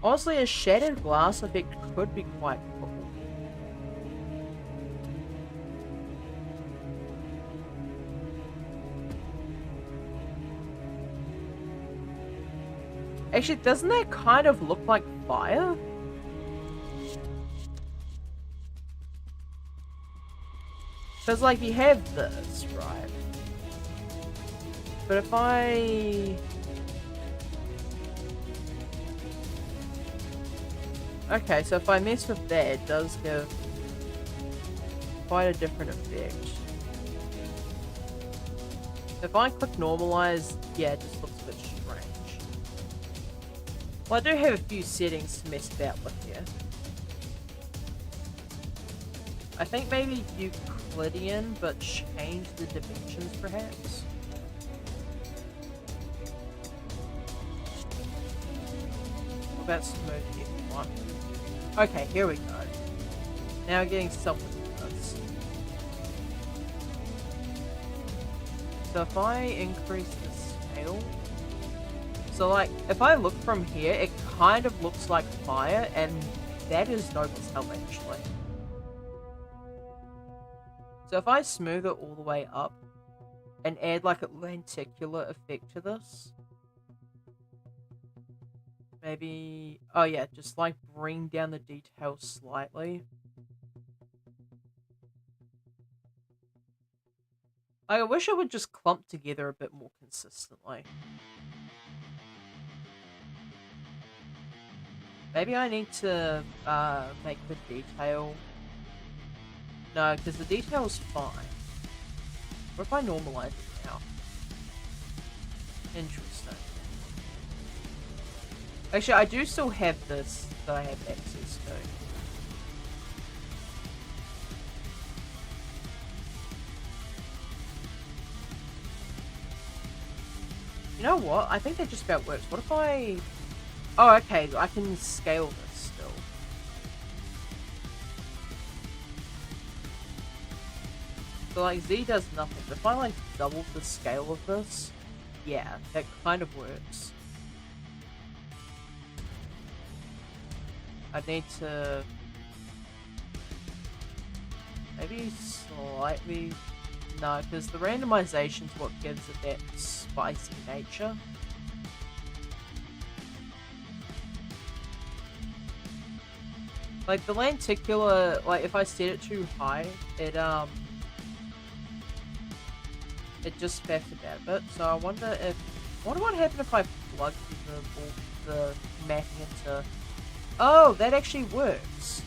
Honestly, a shattered glass effect could be quite cool. Actually, doesn't that kind of look like fire? Because, like, you have this, right? But if I... Okay, so if I mess with that, it does give quite a different effect. If I click normalize, yeah, it just looks a bit strange. Well, I do have a few settings to mess about with here. I think maybe Euclidean, but change the dimensions, perhaps? What about smooth F1? Okay, here we go. Now we're getting something with this. So if I increase the scale... So, like, if I look from here, it kind of looks like fire, and that is noble as hell, actually. So if I smooth it all the way up, and add, like, a lenticular effect to this... Maybe... Oh yeah, just like bring down the detail slightly. I wish it would just clump together a bit more consistently. Maybe I need to make the detail... No, because the detail's fine. What if I normalize it now? Interesting. Actually, I do still have this that I have access to. You know what? I think that just about works. What if I... Oh, okay. I can scale this still. So, like, Z does nothing. But if I, like, double the scale of this, yeah, that kind of works. I need to maybe slightly... No, because the randomization is what gives it that spicy nature. Like, the lenticular, like, if I set it too high, it just faffs about a bit. So I wonder if... What would happen if I plugged the mapping into... Oh, that actually works.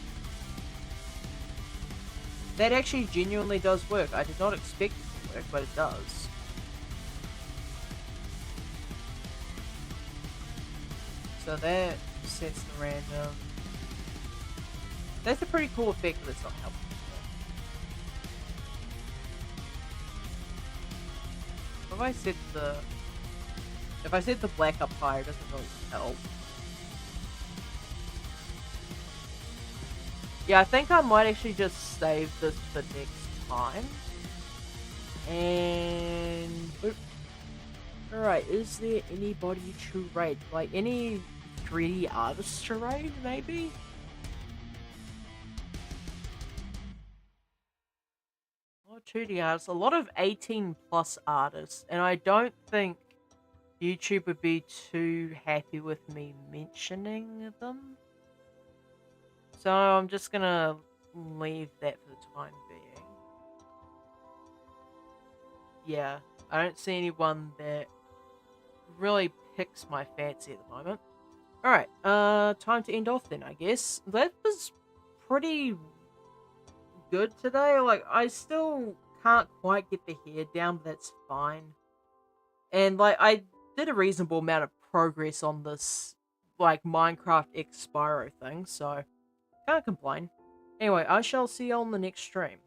That actually genuinely does work. I did not expect it to work, but it does. So that sets the random. That's a pretty cool effect, but it's not helpful. If I set the If I set the black up higher, it doesn't really help. Yeah, I think I might actually just save this for next time. And... Alright, is there anybody to raid? Like, any 3D artists to raid, maybe? A lot of 2D artists, a lot of 18 plus artists, and I don't think YouTube would be too happy with me mentioning them. So I'm just gonna leave that for the time being. Yeah, I don't see anyone that really picks my fancy at the moment. Alright, time to end off then, I guess. That was pretty good today. Like, I still can't quite get the hair down, but that's fine. And, like, I did a reasonable amount of progress on this, like, Minecraft X Spyro thing, so can't complain. Anyway, I shall see you on the next stream.